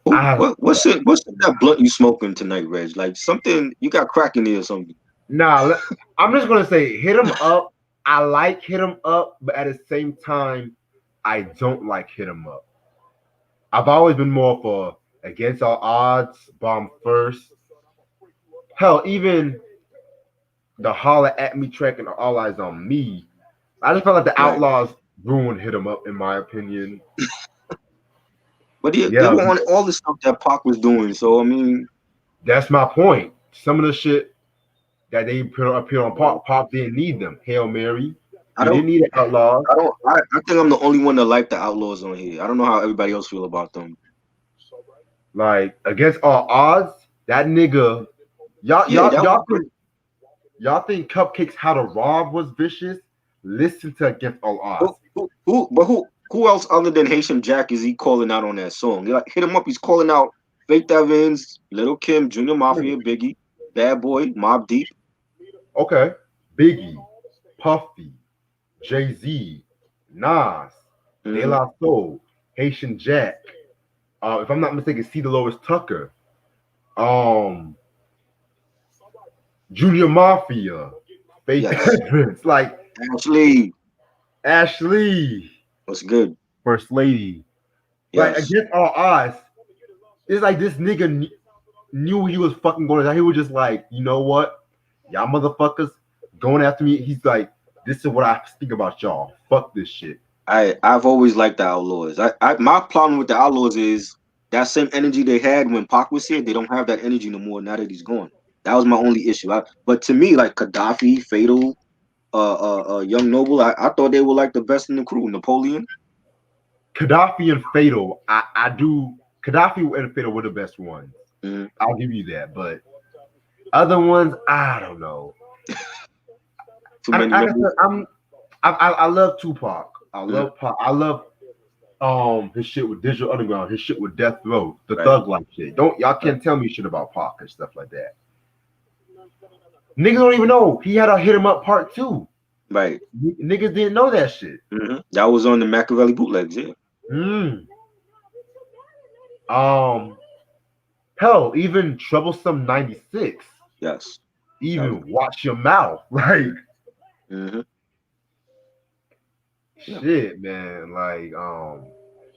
Who, have what's in that blunt you smoking tonight, Reg? Like something you got crack in there or something? nah. I'm just gonna say Hit 'em up. I like Hit 'em up, but at the same time, I don't like Hit 'em up. I've always been more for Against All Odds, Bomb First. Hell, even the Holler at Me track and All Eyes on Me. I just felt like the Right. Outlaws ruined Hit 'em up, in my opinion. But they Yeah, were on all the stuff that Pac was doing. So I mean, that's my point. Some of the shit that they put up here on Pop didn't need them. Hail Mary. I You didn't don't, need an Outlaws. I don't, I think I'm the only one that like the Outlaws on here. I don't know how everybody else feel about them. Like Against All Odds, that nigga. Y'all, Yeah, y'all, that was y'all good. think y'all think Cupcakes How to Rob was vicious? Listen to Against All Odds. Who else other than Haitian Jack is he calling out on that song? Like, hit him up. He's calling out Faith Evans, Little Kim, Junior Mafia, Biggie, Bad Boy, Mob Deep. Okay. Biggie, Puffy, Jay Z, Nas, De Hmm. La Soul, Haitian Jack. If I'm not mistaken, C. Dolores Tucker, um, Junior Mafia, Faith Yes. Evans, like Ashley, Ashley, what's good? First Lady. Like Yes. Against All Odds, it's like this nigga knew he was fucking going to die. He was just like, you know what? Y'all motherfuckers going after me. He's like, this is what I think about y'all. Fuck this shit. I've always liked the Outlaws. My problem with the Outlaws is that same energy they had when Pac was here. They don't have that energy no more now that he's gone. That was my only issue. But to me, like Gaddafi, Fatal, Young Noble, I thought they were like the best in the crew. Napoleon. Gaddafi and Fatal, I do. Gaddafi and Fatal were the best ones. Mhm. I'll give you that. But other ones, I don't know. Too many members. I love Tupac. I Mhm. love Pac. I love his shit with Digital Underground, his shit with Death Row, the Right. thug life shit. Don't y'all Right. can't tell me shit about Pac and stuff like that. Niggas don't even know he had a hit him up part two. Right. Niggas didn't know that shit. That was on the Machiavelli bootlegs. Yeah. Mm. Um, hell, even Troublesome 96. Yes. That was. Even Watch Your Mouth. Like Hmm. Yeah. shit, man. Like,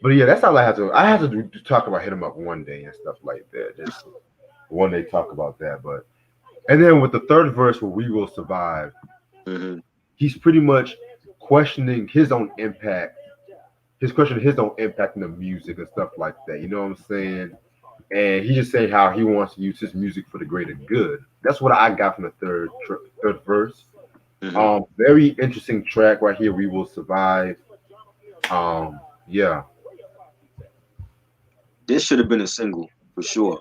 but yeah, that's all I have to. I have to talk about hit him up one day and stuff like that. Just one day talk about that. But and then with the third verse where We Will Survive, Hmm. he's pretty much questioning his own impact. His question, his own impact in the music and stuff like that. You know what I'm saying? And he's just saying how he wants to use his music for the greater good. That's what I got from the third verse. Hmm. Very interesting track right here. We Will Survive. Yeah. This should have been a single for sure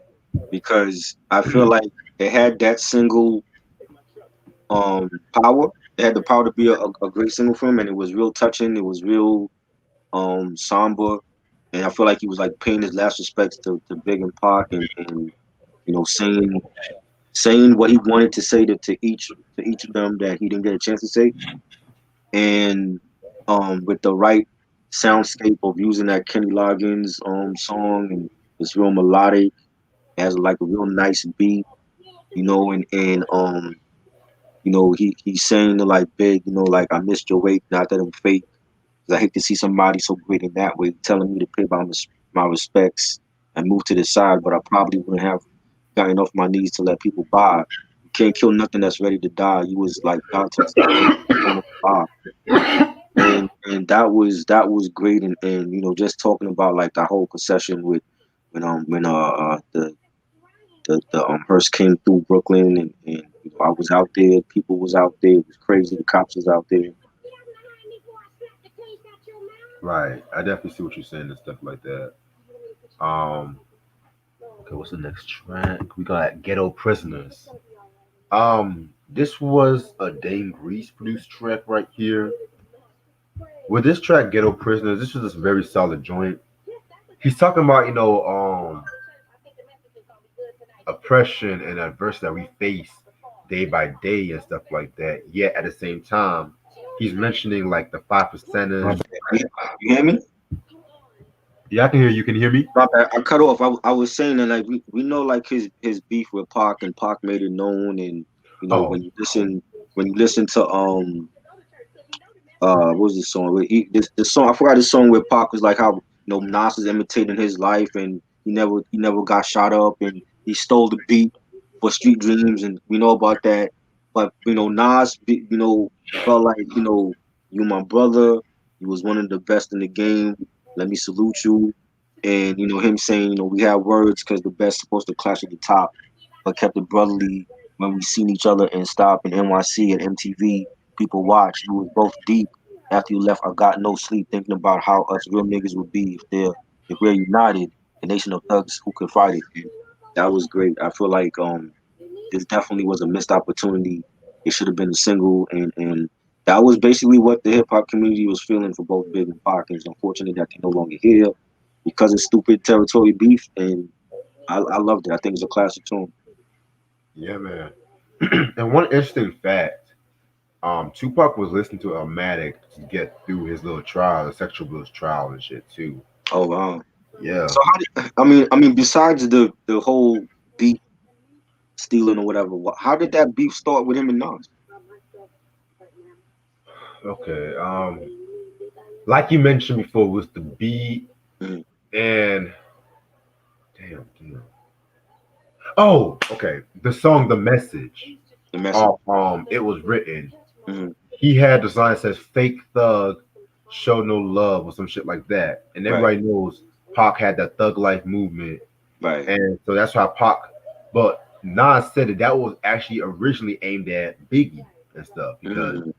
because I feel like it had that single um power. It had the power to be a great single for him, and it was real touching. It was real somber, and I feel like he was like paying his last respects to Big and Pac, and saying what he wanted to say to each of them that he didn't get a chance to say, and with the right soundscape of using that Kenny Loggins song, and it's real melodic, it has like a real nice beat, and he's saying to like Big, like I missed your weight, not that I'm fake. 'Cause I hate to see somebody so great in that way telling me to pay my respects and move to the side, but I probably wouldn't have gotten off my knees to let people by. You can't kill nothing that's ready to die. You was like God tells us don't die. And that was great, and just talking about like that whole procession with when the hearse came through Brooklyn, and I was out there, people was out there, it was crazy, the cops was out there. Right. I definitely see what you're saying and stuff like that. Um, okay, what's the next track? We got Ghetto Prisoners. This was a Dane Grease produced track right here. With this track, Ghetto Prisoners, this was a very solid joint. He's talking about, oppression and adversity that we face day by day and stuff like that. Yet at the same time, he's mentioning like the five My percenters. bad. You hear me? Yeah, I can hear you. Can you hear me? My bad. I cut off. I was saying that like we know like his beef with Pac and Pac made it known, and Oh, when you listen to what was this song? The song I forgot the song where Pac was like how Nas is imitating his life and he never got shot up and he stole the beat for Street Dreams and we know about that. But Nas felt like you my brother, you was one of the best in the game. Let me salute you. And him saying we have words because the best supposed to clash at the top, but kept it brotherly when we seen each other and stop in NYC at MTV. People watch. You was both deep. After you left, I got no sleep thinking about how us real niggas would be if we're united, a nation of thugs who could fight it. And that was great. I feel like this definitely was a missed opportunity. It should have been a single, and that was basically what the hip hop community was feeling for both Big and Pac. And it's unfortunate that they're no longer here because of stupid territory beef. And I loved it. I think it's a classic tune. yeah, man. And one interesting fact, Tupac was listening to Illmatic to get through his little trial, the sexual abuse trial and shit too. Oh wow. Yeah. So how did I mean besides the whole beat stealing or whatever, how did that beef start with him and Nas? Okay. Like you mentioned before, was the beat Mhm. and damn. Oh, okay. The song "The Message." The message. It was written. Hmm. He had the line that says "Fake thug, show no love" or some shit like that, and Right. everybody knows Pac had that thug life movement, Right. and so that's why Pac. But Nas said that was actually originally aimed at Biggie and stuff because Hmm.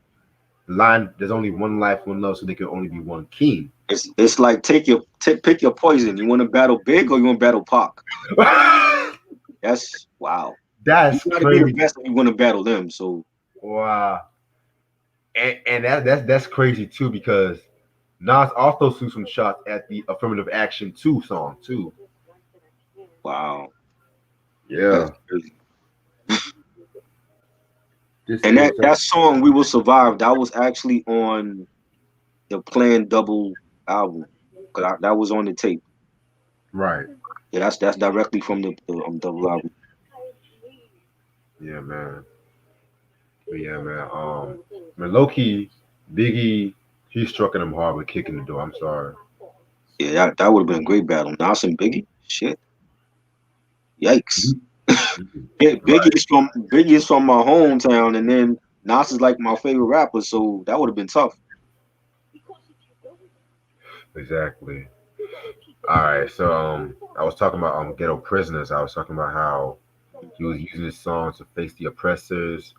the line "There's only one life, one love, so there can only be one king." It's like pick your poison. You want to battle Big or you want to battle Pac? That's wow. You That's got to be the crazy. best if you want to battle them. So Wow. And that's crazy too because Nas also threw some shots at the Affirmative Action 2 song too. wow, that's Yeah. crazy. This And is that song "We Will Survive" that was actually on the Plan Double album because that was on the tape. right. Yeah, that's directly from the double album. Yeah, man. But yeah, man. Man, low key, Biggie, he struck at him hard with kicking the door. I'm sorry. Yeah, that would have been a great battle. Nas and Biggie, shit, yikes. Right. Biggie is from my hometown, and then Nas is like my favorite rapper, so that would have been tough. Exactly. All right. So I was talking about ghetto prisoners. I was talking about how he was using this song to face the oppressors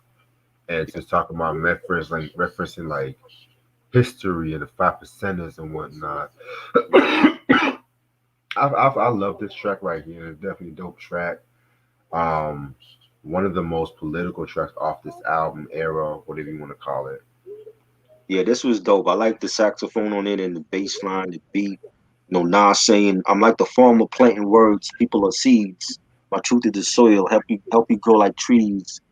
and just talking about referencing like history and the five percenters and whatnot. I love this track right here. It's definitely a dope track. Um, one of the most political tracks off this album era, whatever you want to call it. Yeah, this was dope. I like the saxophone on it and the bass line, the beat. Nas saying, "I'm like the farmer planting words. People are seeds. My truth is the soil. Help you grow like trees.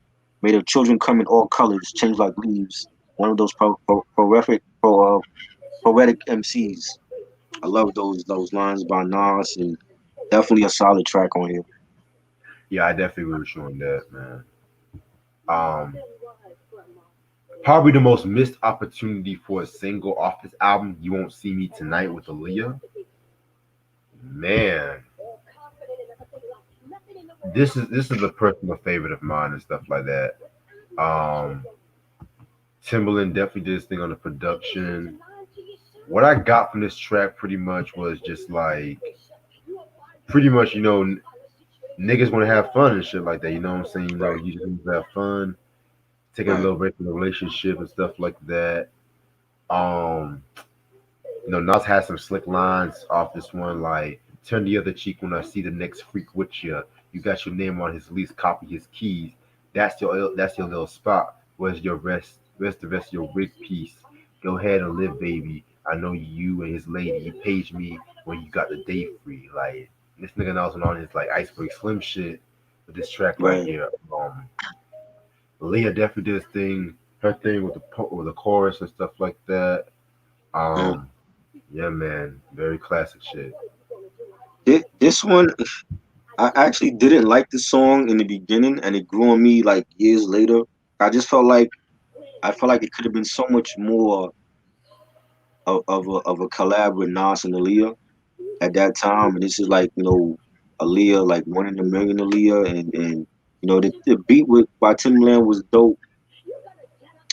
May the children come in all colors, change like leaves." One of those poetic MCs. I love those lines by Nas, and definitely a solid track on here. Yeah, I definitely agree with you on that, man. Um, Probably the most missed opportunity for a single off this album. You won't see me tonight with Aaliyah. Man, this is a personal favorite of mine and stuff like that. Um, Timbaland definitely did his thing on the production. What I got from this track pretty much was just like pretty much niggas want to have fun and shit like that. You know what I'm saying? Right, You just want to have fun, taking a right. little break from the relationship and stuff like that. Um, Nas has some slick lines off this one, like turn the other cheek when I see the next freak with you. You got your name on his lease, copy his keys. That's your little spot. Where's your rest? Where's the rest of your rig piece? Go ahead and live, baby. I know you and his lady. You paged me when you got the day free. Like this nigga knows on his like Iceberg Slim shit with this track right right. here. Leah definitely did his thing, her thing with the chorus and stuff like that. Uh, Um, yeah, man, very classic shit. this one, I actually didn't like the song in the beginning, and it grew on me like years later. I felt like it could have been so much more of a collab with Nas and Aaliyah at that time. And this is like, Aaliyah, like one in a million Aaliyah, and the beat with by Timbaland was dope.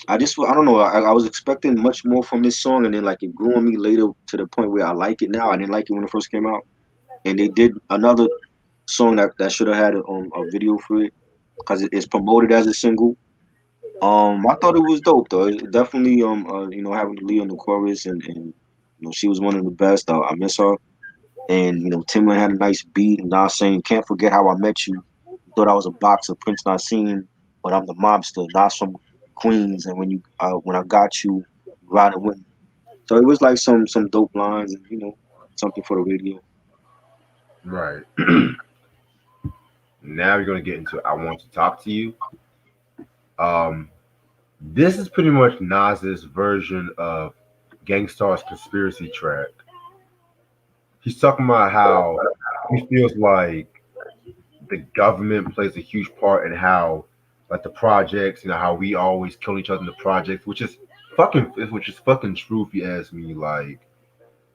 I don't know, I was expecting much more from this song, and then like it grew on me later to the point where I like it now. I didn't like it when it first came out, and they did another song that should have had a video for it because it's promoted as a single. I thought it was dope though. It definitely having Aaliyah in the chorus, and she was one of the best. I miss her. And Timbaland had a nice beat, and Nas saying, "Can't forget how I met you. You thought I was a boxer, Prince Nassim, but I'm the mobster, Nas from Queens. And when I got you, you riding with me." So it was like some dope lines, and something for the radio. Right. Now we're gonna get into I Want to Talk to You. Um, this is pretty much Nas's version of Gangstar's conspiracy track. He's talking about how he feels like the government plays a huge part in how, like the projects, how we always kill each other in the projects, which is fucking true if you ask me. Like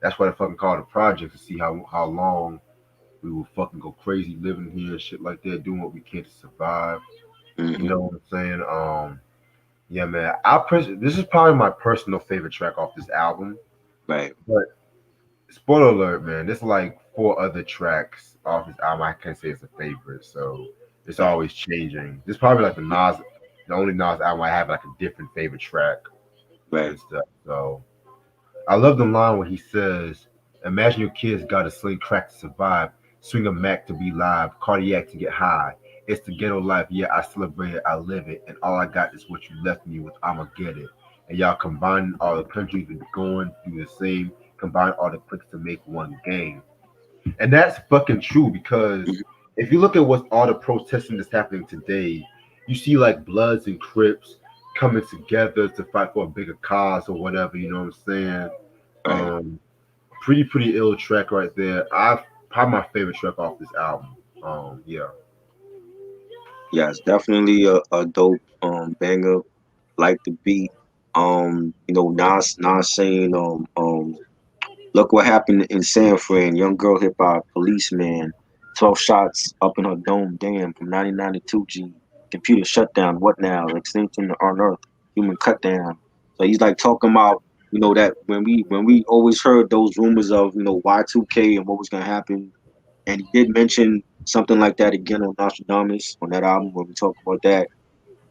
that's why I fucking call it a project to see how long we will fucking go crazy living here and shit like that, doing what we can to survive. You Hmm. know what I'm saying? Yeah, man. This is probably my personal favorite track off this album. Right, But spoiler alert, man. There's like four other tracks off this album I can't say it's a favorite, so it's right, always changing. This is probably like the only Nas album I have like a different favorite track right, and stuff. So I love the line where he says, "Imagine your kids got a sling crack to survive, swing a Mac to be live, cardiac to get high. It's the ghetto life. Yeah, I celebrate it, I live it, and all I got is what you left me with. I'ma get it." And y'all combining all the countries and going through the same, combine all the clicks to make one gang. And that's fucking true because mhm, if you look at what all the protesting that's happening today, you see like Bloods and Crips coming together to fight for a bigger cause or whatever. You know what I'm saying? right. Um, pretty ill track right there. I Probably my favorite track off this album. Yeah, Yeah, it's definitely a dope banger. Like the beat. Nas saying look what happened in San Fran. Young girl hit by a policeman. 12 shots up in her dome. Damn, from 99 to 2G. Computer shutdown. What now? Extinction on Earth. Human cut down. So he's like talking about, that when we always heard those rumors of, Y2K and what was gonna happen. And he did mention something like that again on Nostradamus on that album when we talk about that.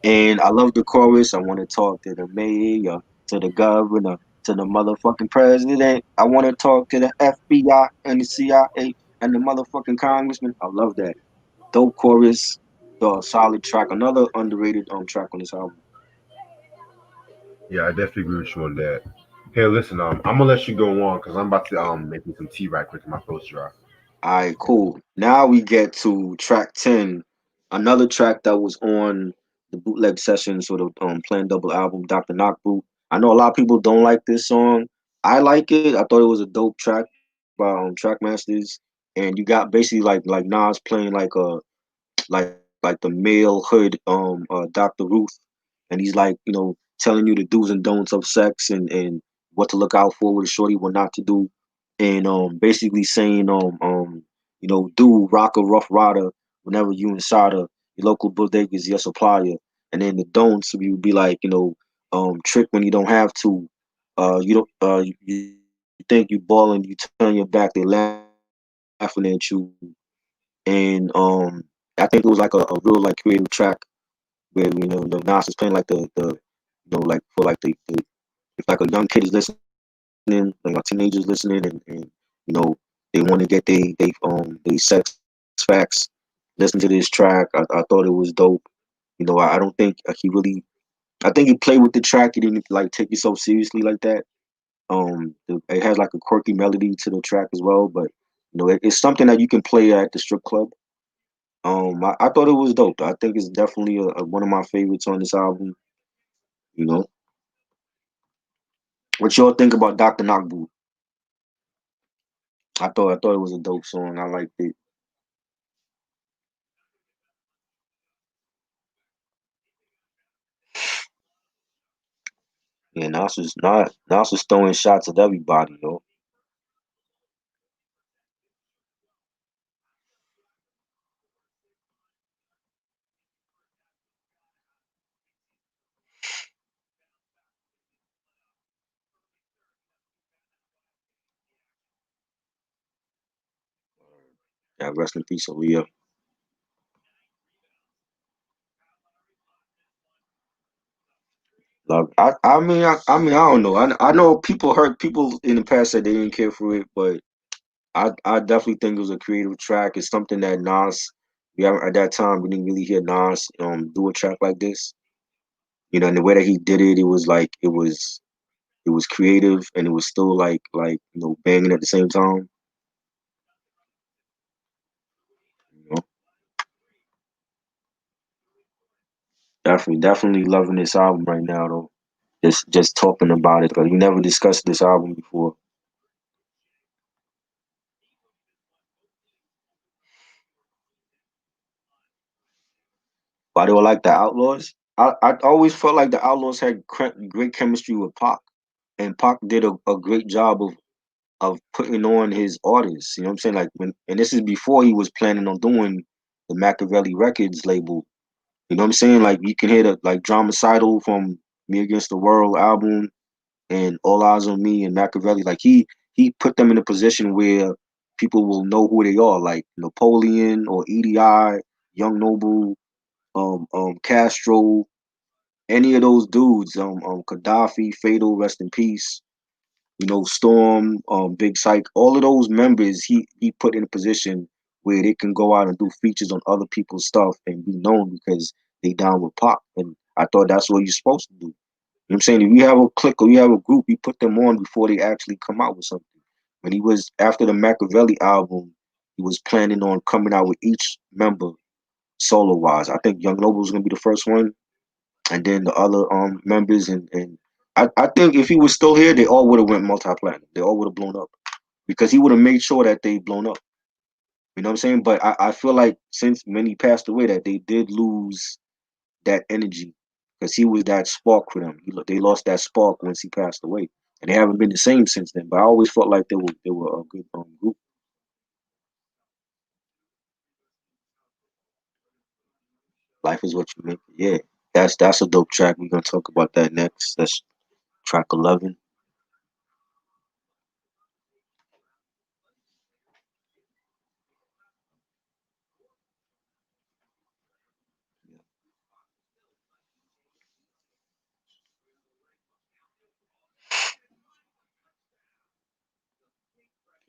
And I love the chorus. I want to talk to the mayor, to the governor, to the motherfucking president. I want to talk to the FBI and the CIA and the motherfucking congressman. I love that. Dope chorus, solid track. Another underrated track on this album. yeah, I definitely agree with you on that. Hey, listen, I'm gonna let you go on because I'm about to make me some tea right quick in my throat's dry. All right, cool. Now we get to track 10, another track that was on the bootleg sessions or the Plan Double album, Dr. Knockboot. I know a lot of people don't like this song. I like it. I thought it was a dope track by Trackmasters, and you got basically like Nas playing like the male hood Dr. Ruth, and he's like telling you the do's and don'ts of sex and what to look out for with a shorty, what not to do, and basically saying do rock a rough rider whenever you inside of your local bodega is your supplier, and then the don'ts would be like trick when you don't have to, you don't you think you balling, you turn your back, they laughing at you, and I think it was like a real like creative track where Nas is playing like the like for like the if like a young kid is listening, like a teenagers listening, and they want to get they sex facts, listen to this track. I thought it was dope. I don't think he really. I think he played with the track. He didn't like take it so seriously like that. It has like a quirky melody to the track as well, but it's something that you can play at the strip club. I thought it was dope. I think it's definitely one of my favorites on this album. You know, what y'all think about Doctor Knockboot? I thought it was a dope song. I liked it. Yeah, Nas was throwing shots at everybody, yo. Yeah, rest in peace, Aaliyah. Like, I don't know. I know people in the past said they didn't care for it, but I definitely think it was a creative track. It's something that Nas, at that time we didn't really hear Nas do a track like this. And the way that he did it, it was like it was creative and it was still like banging at the same time. You know, definitely loving this album right now though. Just talking about it because we never discussed this album before. Why do I like the Outlaws? I always felt like the Outlaws had great chemistry with Pac, and Pac did a great job of putting on his artists. You know what I'm saying? Like and this is before he was planning on doing the Machiavelli Records label. You know what I'm saying? Like you can hear the like Dromicidal from Me Against the World album and All Eyes on Me and Machiavelli. Like he put them in a position where people will know who they are, like Napoleon or EDI, Young Noble, Castro, any of those dudes, Gaddafi, Fatal, rest in peace, Storm, Big Psych, all of those members he put in a position where they can go out and do features on other people's stuff and be known because they down with pop. And I thought that's what you're supposed to do. You know what I'm saying? If you have a clique or you have a group, you put them on before they actually come out with something. When he was after the Machiavelli album, he was planning on coming out with each member solo wise. I think Young Noble was gonna be the first one, and then the other members and I think if he was still here, they all would have went multi platinum. They all would have blown up because he would have made sure that they blown up. You know what I'm saying? But I feel like since when he passed away, that they did lose that energy because he was that spark for them. They lost that spark once he passed away, and they haven't been the same since then. But I always felt like they were a good group. Life is what you make it. Yeah, that's a dope track. We're gonna talk about that next. That's track 11.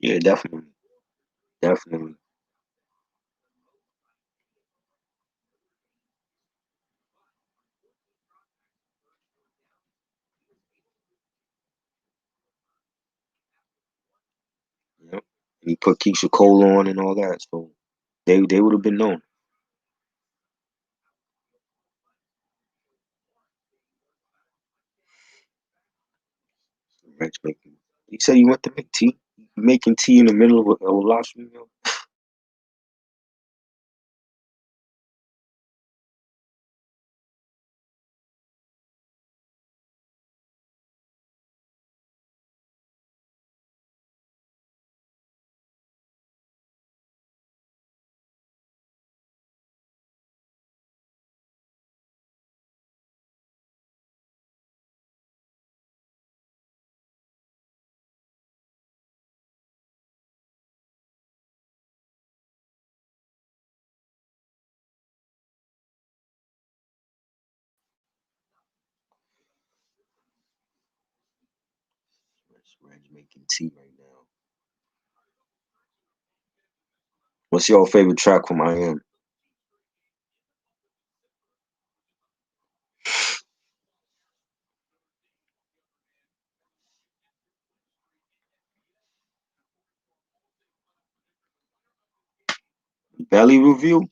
Yeah, definitely, definitely. Yep. And he put Keisha Cole on and all that, so they would have been known. Rich making. He said he went to make tea, making tea in the middle of a live stream. Rich making tea right now. What's your favorite track from I Am? Belly review.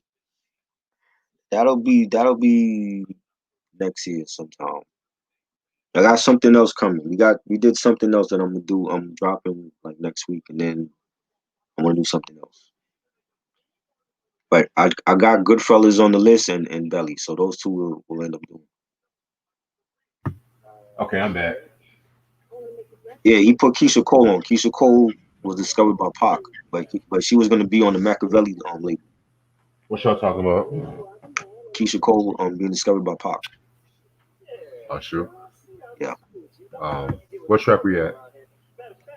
That'll be next year sometime. I got something else coming. We did something else that I'm gonna do. I'm dropping like next week, and then I'm gonna do something else. But I got Goodfellas on the list and Belly, so those two will end up doing. Okay, I'm back. Yeah, he put Keisha Cole on. Keisha Cole was discovered by Pac, but she was gonna be on the Machiavelli label. What y'all talking about? Keisha Cole being discovered by Pac. Oh, sure. Yeah, Um, what track we at?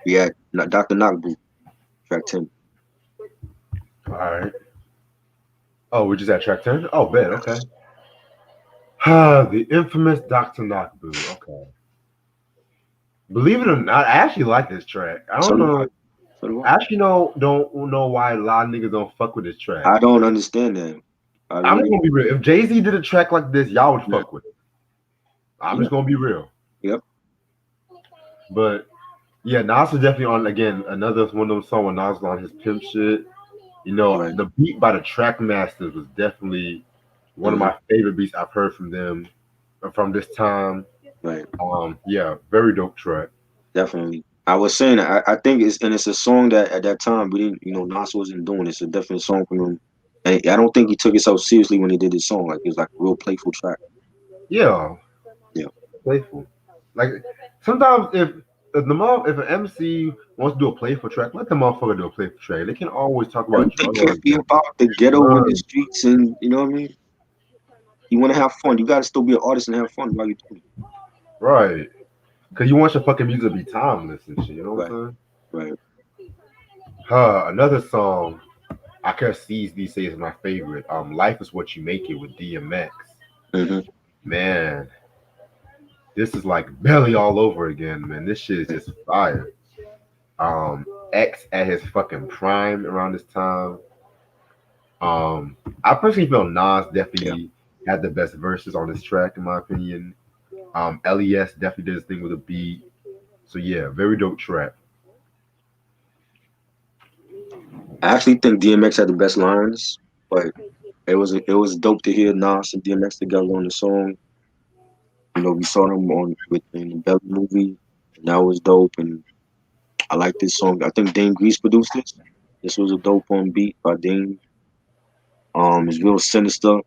we had Dr. Knockboot, track 10. All right. Oh, we just at track 10? Oh, bet. Okay. The infamous Dr. Knockboo. Okay. Believe it or not, I actually like this track. I So don't do I. know. So do I. I actually don't know why a lot of niggas don't fuck with this track. I don't understand that. I I'm just really. gonna be real. If Jay Z did a track like this, y'all would Yeah. fuck with it. I'm Yeah. just gonna be real. Yep. But yeah, Nas was definitely on again another one of those songs when Nas was on his pimp shit. You know, Right. the beat by the track masters was definitely one of Hmm. my favorite beats I've heard from them from this time. Right. Yeah, very dope track. Definitely. I was saying I think it's a song that at that time we didn't Nas wasn't doing. It's a different song from him. And I don't think he took himself seriously when he did this song. Like it was like a real playful track. Yeah, Yeah. playful. Like sometimes if an MC wants to do a playful track, let the motherfucker do a playful track. They can always talk about Everything can't drugs be and about the ghetto and the guns. streets and you know what I mean? You wanna have fun. You gotta still be an artist and have fun while you're doing Right. Cause you want your fucking music to be timeless and shit, you know it. what Right, I'm right. saying? Another song I could see these days is my favorite. Life is What You Make It with DMX. Hmm. Man, this is like belly all over again, man. This shit is Right. just fire. Um, X at his fucking prime around this time. Um, I personally feel Nas Yeah. definitely had the best verses on this track, in my opinion. Les definitely did his thing with a beat. So yeah, very dope track. I actually think DMX had the best lines, but it was dope to hear Nas and DMX together on the song. We saw them in the Belly movie, and that was dope. And I like this song. I think Dame Grease produced this. This was a dope beat by Dame. It's real sinister.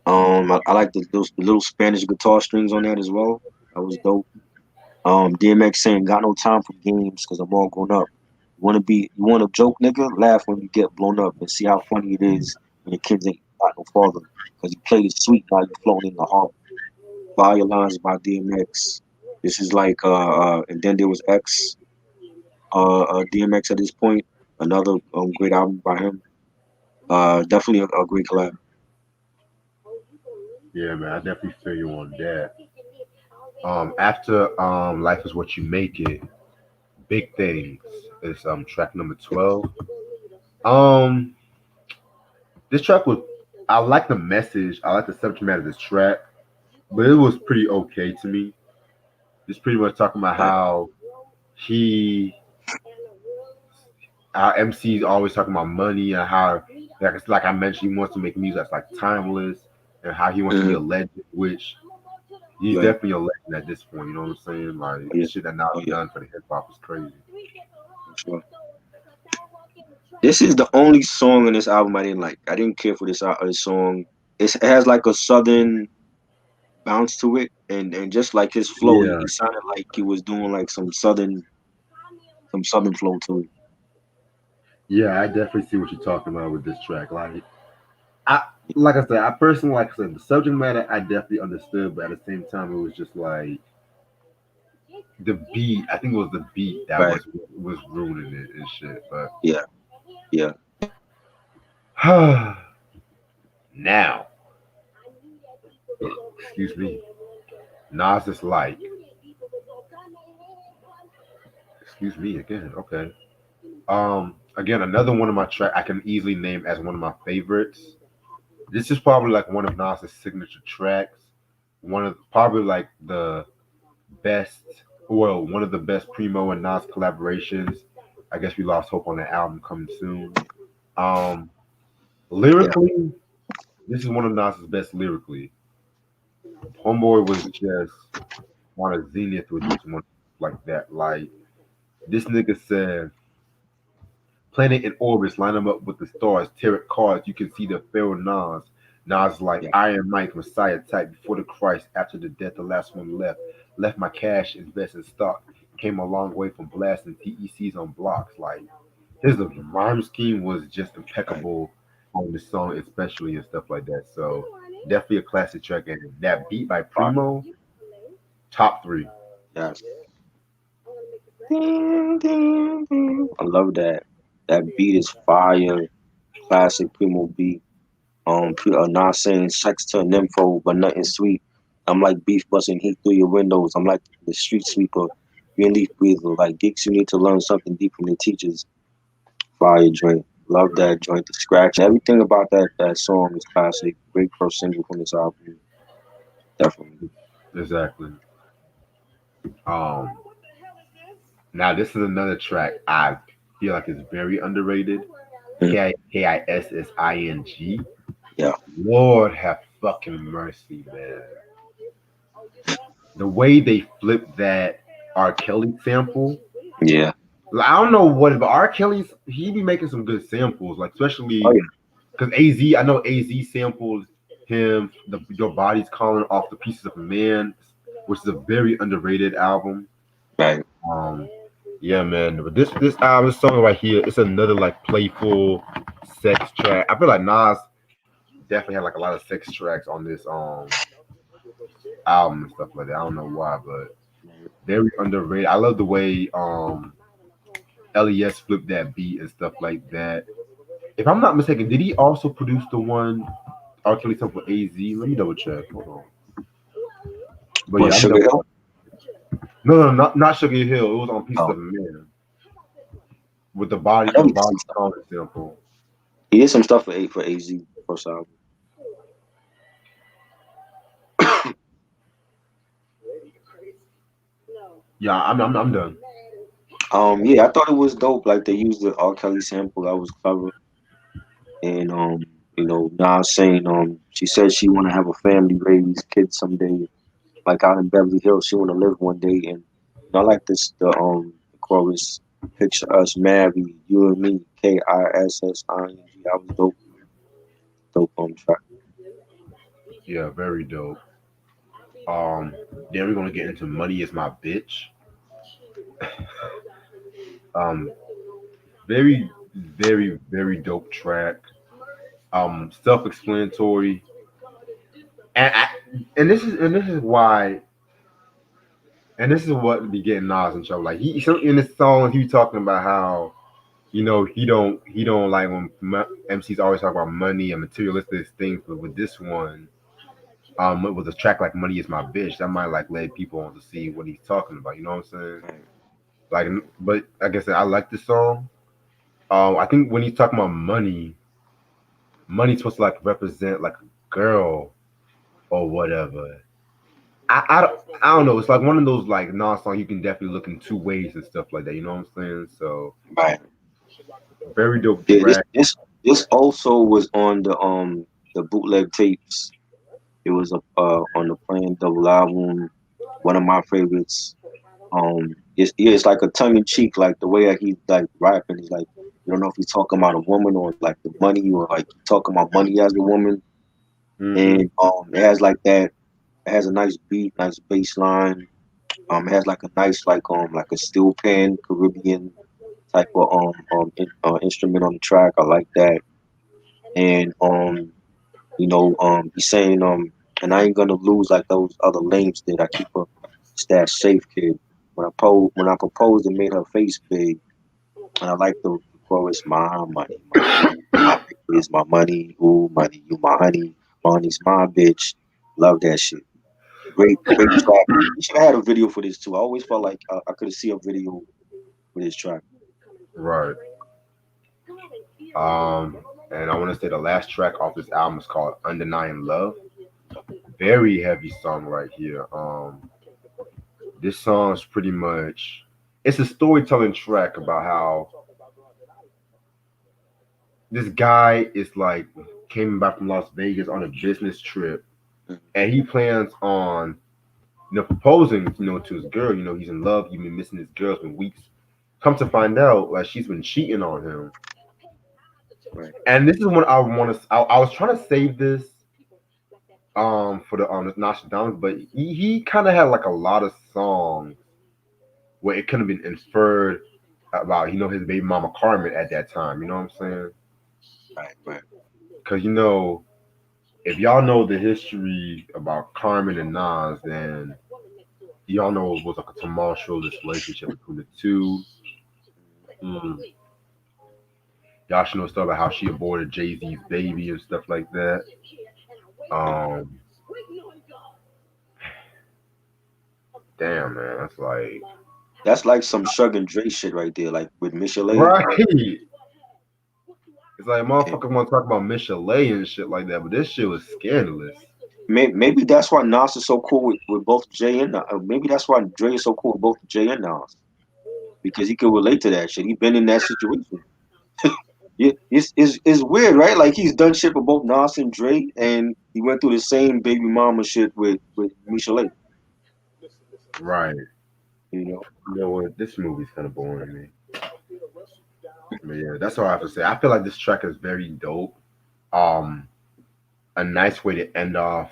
I like the little Spanish guitar strings on that as well. That was dope. DMX saying, "Got no time for games because I'm all grown up. You want to joke, nigga? Laugh when you get blown up and see how funny it is when your kids ain't got no father because you played it sweet now you're floating in the heart." Fire lines by DMX. This is like and then there was DMX at this point. Another great album by him. Definitely a great collab. Yeah, man, I definitely feel you on that. After Life is What You Make It, Big Things is track number 12. Um, this track was I like the message, I like the subject matter of this track, but it was pretty okay to me. It's pretty much talking about Right. how he our MC's always talking about money and how like I mentioned, he wants to make music that's like timeless and how he wants to be Hmm. a legend, which he's Right. definitely a legend at this point, you know what I'm saying? Like Oh the yeah. shit that now Oh yeah. done for the hip hop is crazy. For sure. This is the only song on this album I didn't like. I didn't care for this song. It has like a southern bounce to it, and just like his flow, Yeah, he sounded like he was doing like some southern flow to it. yeah, I definitely see what you're talking about with this track. I like I said, I personally like I said the subject matter I definitely understood, but at the same time it was just like the beat. I think it was the beat that Right. was ruining it and shit. But Yeah. Yeah. now, excuse me, Nas is like, excuse me again. Okay. Again, another one of my track I can easily name as one of my favorites. This is probably like one of Nas's signature tracks. One of probably like the best, well, one of the best Primo and Nas collaborations. I guess we lost hope on the album coming soon. Um, Yeah, Lyrically, this is one of Nas's best lyrically. Homeboy was just on a zenith with this one like that. Like this nigga said, planet in orbits, line them up with the stars, tarot cards, you can see the Pharaoh Nas. Nas like yeah, Iron Mike, Messiah type before the Christ, after the death, the last one left. Left my cash, invest in stock. Came a long way from blasting TECs on blocks. Like his rhyme scheme was just right. impeccable on the song, especially and stuff like that. So definitely a classic track. And that beat by Fire. Primo, top three. Yes. Ding, ding, ding. I love that. That beat is fire. Classic Primo beat. Not saying sex to an nympho, but nothing sweet. I'm like beef busting heat through your windows. I'm like the street sweeper, green leaf breather. Like geeks, you need to learn something deep from the teachers. Fire joint. Love that joint. The scratch. Everything about that song is classic. Great first single from this album. Definitely. Exactly. Um, Now this is another track I feel like is very underrated. Mm, Kissing. yeah. Lord have fucking mercy, man. The way they flipped that R. Kelly sample. Yeah. Like, I don't know what, but R. Kelly's he be making some good samples, like Oh especially yeah. because AZ. I know AZ sampled him. Your body's calling off the pieces of a man, which is a very underrated album. Right. Um, yeah, man. But this album, this song right here, it's another like playful sex track. I feel like Nas definitely had like a lot of sex tracks on this album and stuff like that. I don't know why, but very underrated. I love the way LES flipped that beat and stuff like that. If I'm not mistaken, did he also produce the one R. Kelly song for AZ? Let me double check. Hold on. But What yeah, I'm Sugar double. Hill? No, not Sugar Hill. It was on Pieces Oh, of a Man with I know your he did body some stuff. calling sample. He did some stuff for AZ first album. Yeah, I'm done. Yeah, I thought it was dope. Like they used the R. Kelly sample. That was clever. And now saying she said she want to have a family, raise kids someday, like out in Beverly Hills. She want to live one day. And I like this the chorus. Picture us married, you and me, KISSING. That was dope. Dope track. Yeah, very dope. Um, then we're gonna get into "Money Is My Bitch." Um, very dope track. Self-explanatory, and this is why, and this is what be getting Nas in trouble. Like in this song, he was talking about how he don't like when MCs always talk about money and materialistic things, but with this one, it was a track like "Money Is My Bitch" that might like lead people on to see what he's talking about. You know what I'm saying? Right. Like, but like I said, I like this song. I think when he's talking about money, money's supposed to like represent like a girl or whatever. I don't know. It's like one of those like non-song you can definitely look in two ways and stuff like that. You know what I'm saying? So Right. very dope Yeah, this track. this this also was on the bootleg tapes. It was on the Plain Double album. One of my favorites. It's like a tongue in cheek, like the way that he's like rapping. He's like, you don't know if he's talking about a woman or like the money, or like talking about money as a woman. Hmm. And it has like that. It has a nice beat, nice bass line. It has like a nice like a steel pan Caribbean type of instrument on the track. I like that. And he's saying and I ain't gonna lose like those other lames did. I keep a stash safe, kid. When I proposed and made her face big, and I like the chorus, my money, my baby is my money, ooh money, you my honey, money's my bitch. Love that shit. Great track. You should have had a video for this too. I always felt like I could have seen a video for this track. Right. Um, and I want to say the last track off this album is called "Undenying Love." Very heavy song right here. This song is pretty much it's a storytelling track about how this guy is like came back from Las Vegas on a business trip, Mhm. and he plans on proposing to his girl. He's in love. He's been missing his girl for weeks. Come to find out, like she's been cheating on him. Right, And this is when I want to. I was trying to save this for the Nostradamus, but he kind of had like a lot of songs where it could have been inferred about his baby mama Carmen at that time. You know what I'm saying? right, right. Because if y'all know the history about Carmen and Nas, then y'all know it was like a tumultuous relationship between the two. Mm. Y'all should know stuff about how she aborted Jay Z's baby and stuff like that. Um, damn man, that's like That's like some Suge and Dre shit right there, like with Michelet. right. It's like And motherfuckers want to talk about Michelet and shit like that, but this shit was scandalous. maybe that's why Nas is so cool with both Jay and maybe that's why Dre is so cool with both Jay and Nas because he could relate to that shit. He been in that situation. Yeah, it's weird, right? Like he's done shit with both Nas and Dre, and he went through the same baby mama shit with Michelet. Right. You know? You know what? This movie's kind of boring to me. But yeah, that's all I have to say. I feel like this track is very dope. Um, a nice way to end off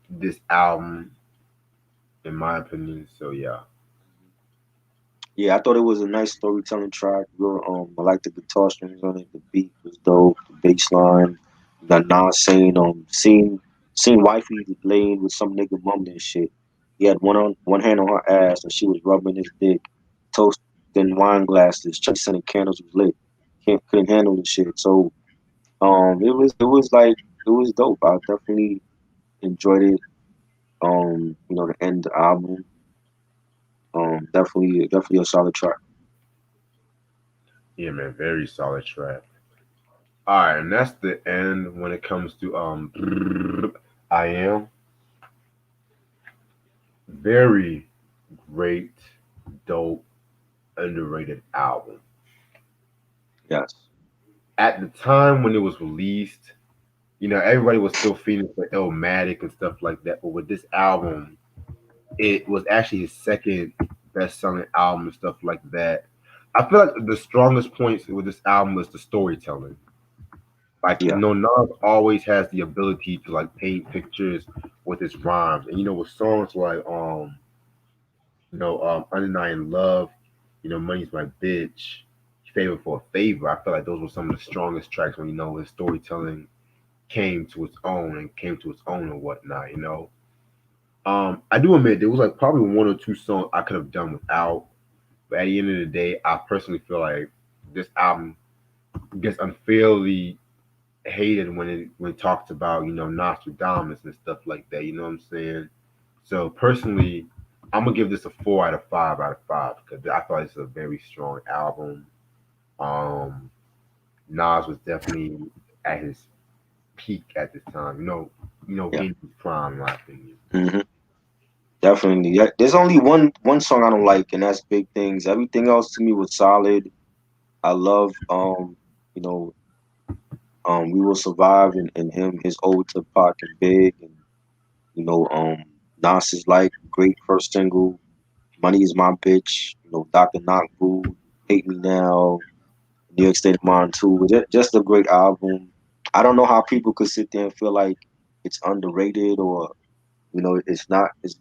this album, in my opinion. So yeah. Yeah, I thought it was a nice storytelling track. Real, I like the guitar strings on it. The beat was dope. The bass line. The Nas saying, seeing wifey laying with some nigga mum and shit. He had one hand on her ass and she was rubbing his dick, toasting wine glasses, chasing the candles was lit. Couldn't handle the shit. So, it was like it was dope. I definitely enjoyed it. To end the album. Definitely a solid track. Yeah, man, very solid track. All right, and that's the end when it comes to I am very great, dope, underrated album. Yes. At the time when it was released, everybody was still feeling for Illmatic and stuff like that. But with this album, it was actually his second best-selling album and stuff like that. I feel like the strongest points with this album was the storytelling. Like, Yeah. Nas always has the ability to like paint pictures with his rhymes, and with songs like Undenying Love, Money's My Bitch, Favor for a Favor. I feel like those were some of the strongest tracks when his storytelling came to its own and whatnot. I do admit there was like probably one or two songs I could have done without, but at the end of the day, I personally feel like this album gets unfairly hated when it talks about Nostradamus and stuff like that. You know what I'm saying? So personally, I'm gonna give this a 4 out of 5 because I thought it's a very strong album. Um, Nas was definitely at his peak at this time. Yeah. Getting his prime, in my opinion. hmm Definitely. Yeah. There's only one song I don't like, and that's Big Things. Everything else to me was solid. I love you know, We Will Survive and him, his ode to Pac and Big and you know, Nas is like great first single. Money is My Bitch, Dr. Knockboo, Hate Me Now, New York State of Mind too. Just a great album. I don't know how people could sit there and feel like it's underrated or it's not as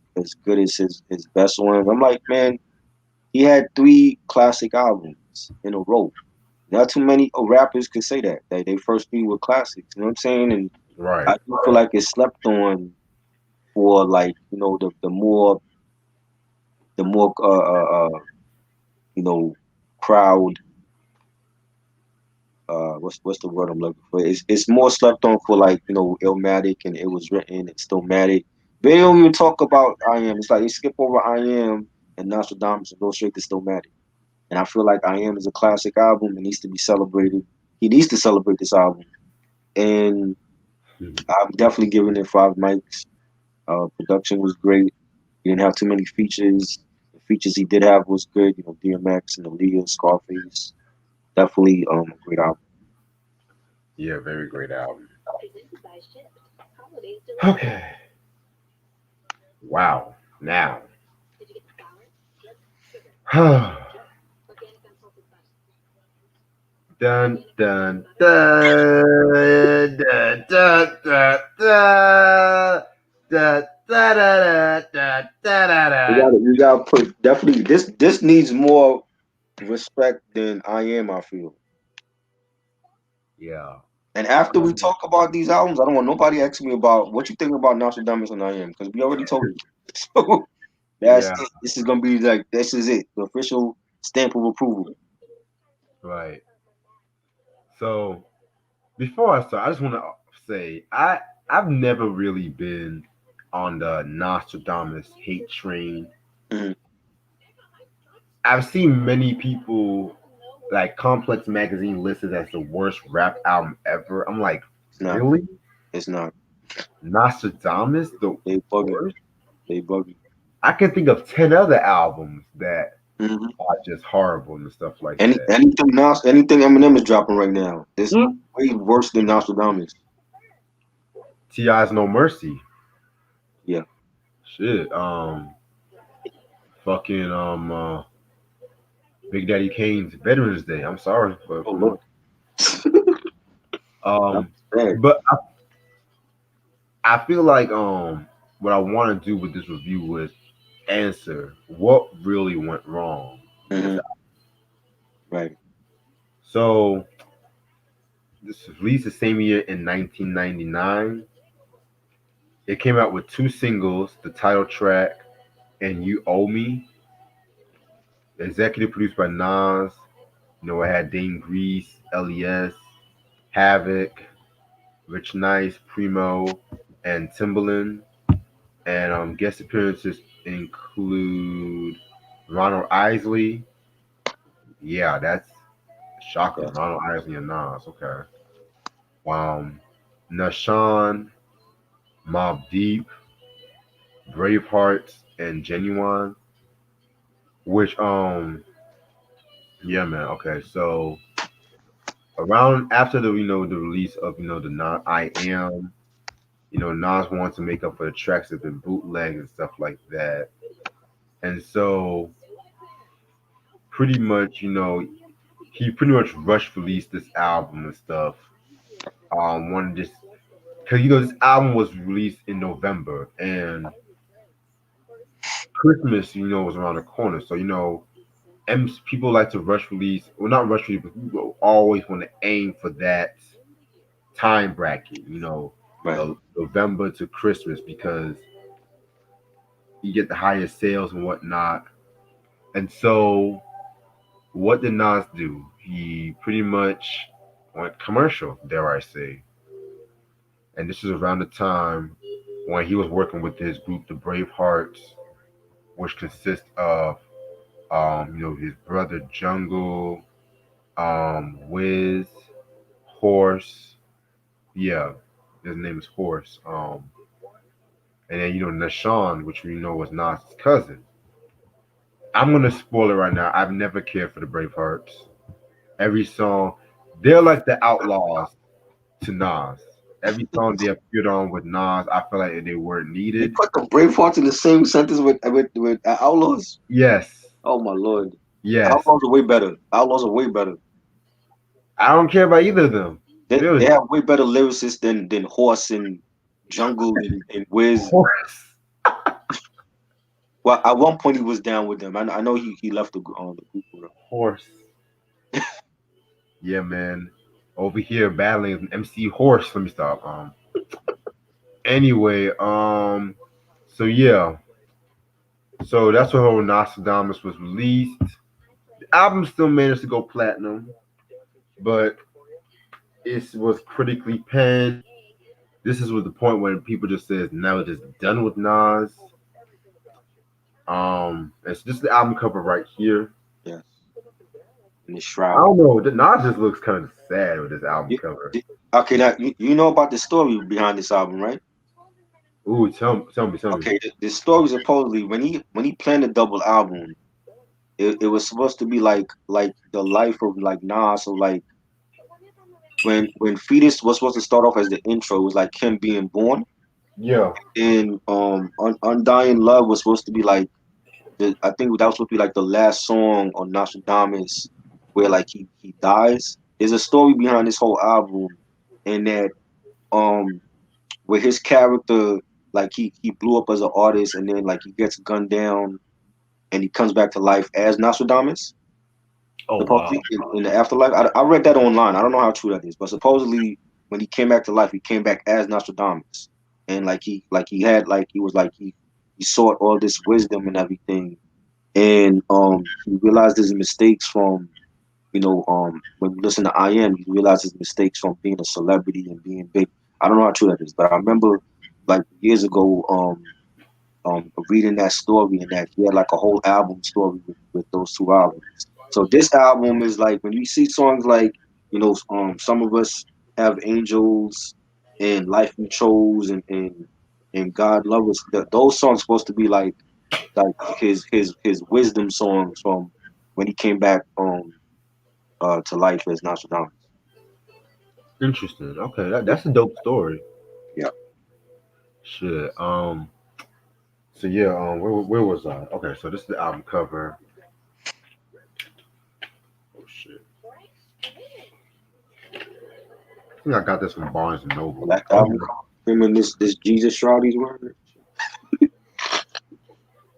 good as his best one. I'm like, man, he had three classic albums in a row. Not too many rappers could say that. They first three were classics. You know what I'm saying? And Right. I do feel like it's slept on for like, the more you know, crowd what's the word I'm looking for? It's more slept on for like, Illmatic and It Was Written and Stillmatic. They don't even talk about I Am. It's like they skip over I Am and Nostradamus and go straight to Stillmatic. And I feel like I Am is a classic album and needs to be celebrated. He needs to celebrate this album. And Mhm. I'm definitely giving it 5 mics. Production was great. He didn't have too many features. The features he did have was good. DMX and Aaliyah, Scarface. Definitely a great album. Yeah, very great album. Okay. Wow. Now. Dun dun dun dun dun dun dun dun da da da da da. You gotta put definitely this needs more respect than I am. I feel. Yeah. And after we talk about these albums, I don't want nobody asking me about what you think about Nostradamus and I am because we already told you. So that's Yeah. it. This is gonna be like this is it, the official stamp of approval. Right. So before I start, I just want to say I've never really been on the Nostradamus hate train. Mhm. I've seen many people like Complex Magazine listed as the worst rap album ever. I'm like, It's not. really? It's not. Nostradamus the They bugging. worst? They bugging. I can think of 10 other albums that Hmm. are just horrible and stuff like Any that. anything Eminem is dropping right now is Mm. way worse than Nostradamus. T.I.'s No Mercy. Yeah. Shit. Fucking Big Daddy Kane's Veterans Day. I'm sorry, but Oh come on. Lord. That's Um, bad. but I feel like what I want to do with this review was answer what really went wrong with this. Hmm. Right. So this was released the same year in 1999. It came out with two singles, the title track and You Owe Me. Executive produced by Nas. You know, it had Dane Grease, LES, Havoc, Rich Nice, Primo, and Timbaland. And guest appearances include Ronald Isley. Yeah, that's shocking. Yes. Ronald Isley and Nas. Okay. Um, Nashawn, Mob Deep, Bravehearts, and Genuine. Which yeah, man. Okay, so around after the the release of the Nas I Am, Nas wanted to make up for the tracks that have been bootlegged and stuff like that, and so pretty much he pretty much rushed released this album and stuff. Wanted just because this album was released in November and Christmas was around the corner, so people like to rush release, well not rush release, but people always want to aim for that time bracket, Right. the November to Christmas because you get the highest sales and whatnot. And so, what did Nas do? He pretty much went commercial, dare I say. And this is around the time when he was working with his group, the Bravehearts, which consists of, his brother Jungle, Wiz, Horse. Yeah, his name is Horse. And then Nashawn, which we know was Nas' cousin. I'm gonna spoil it right now. I've never cared for the Bravehearts. Every song, they're like the Outlaws to Nas. Every song they appeared on with Nas, I feel like they weren't You needed. put the Bravehearts in the same sentence with Outlaws. Yes, Oh my lord. yes. Outlaws are way better. Outlaws are way better. I don't care about either of them. They Really, have way better lyricists than Horse and Jungle and Wiz. Horse. Well, at one point he was down with them. I know he left the group with them. Horse. Yeah, man. Over here battling MC Horse. Let me stop. Anyway, so yeah. So that's when whole Nostradamus was released. The album still managed to go platinum, but it was critically panned. This is with the point when people just says now it's just done with Nas. It's just the album cover right here. Yes, in the I shroud. don't know. The Nas just looks kind of sad with this album You, cover. okay, now you know about the story behind this album, right? Ooh, tell me. Okay, the story supposedly when he planned the double album, it was supposed to be like the life of like Nas, so like when Fetus was supposed to start off as the intro, it was like him being born, Yeah. and Undying Love was supposed to be like I think that was supposed to be like the last song on Nostradamus, where like he dies. There's a story behind this whole album, and that um where his character, like he blew up as an artist, and then like he gets gunned down, and he comes back to life as Nostradamus. Oh wow. Supposedly in the afterlife. I read that online. I don't know how true that is, but supposedly when he came back to life, he came back as Nostradamus, and he had like he was like he sought all this wisdom and everything, and he realized his mistakes from when you listen to I Am, you realize his mistakes from being a celebrity and being big. I don't know how true that is, but I remember like years ago reading that story, and that he had like a whole album story with those two albums. So this album is like when you see songs like Some of Us Have Angels and Life We Chose and God Love Us. Those songs supposed to be like his wisdom songs from when he came back to life as Nostradamus. Interesting. Okay, that's a dope story. Yeah, Shit. So yeah. Where was I? Okay. So this is the album cover. Oh shit. I think I got this from Barnes and Noble. that Oh album yeah. him and this Jesus Shroud he's wearing.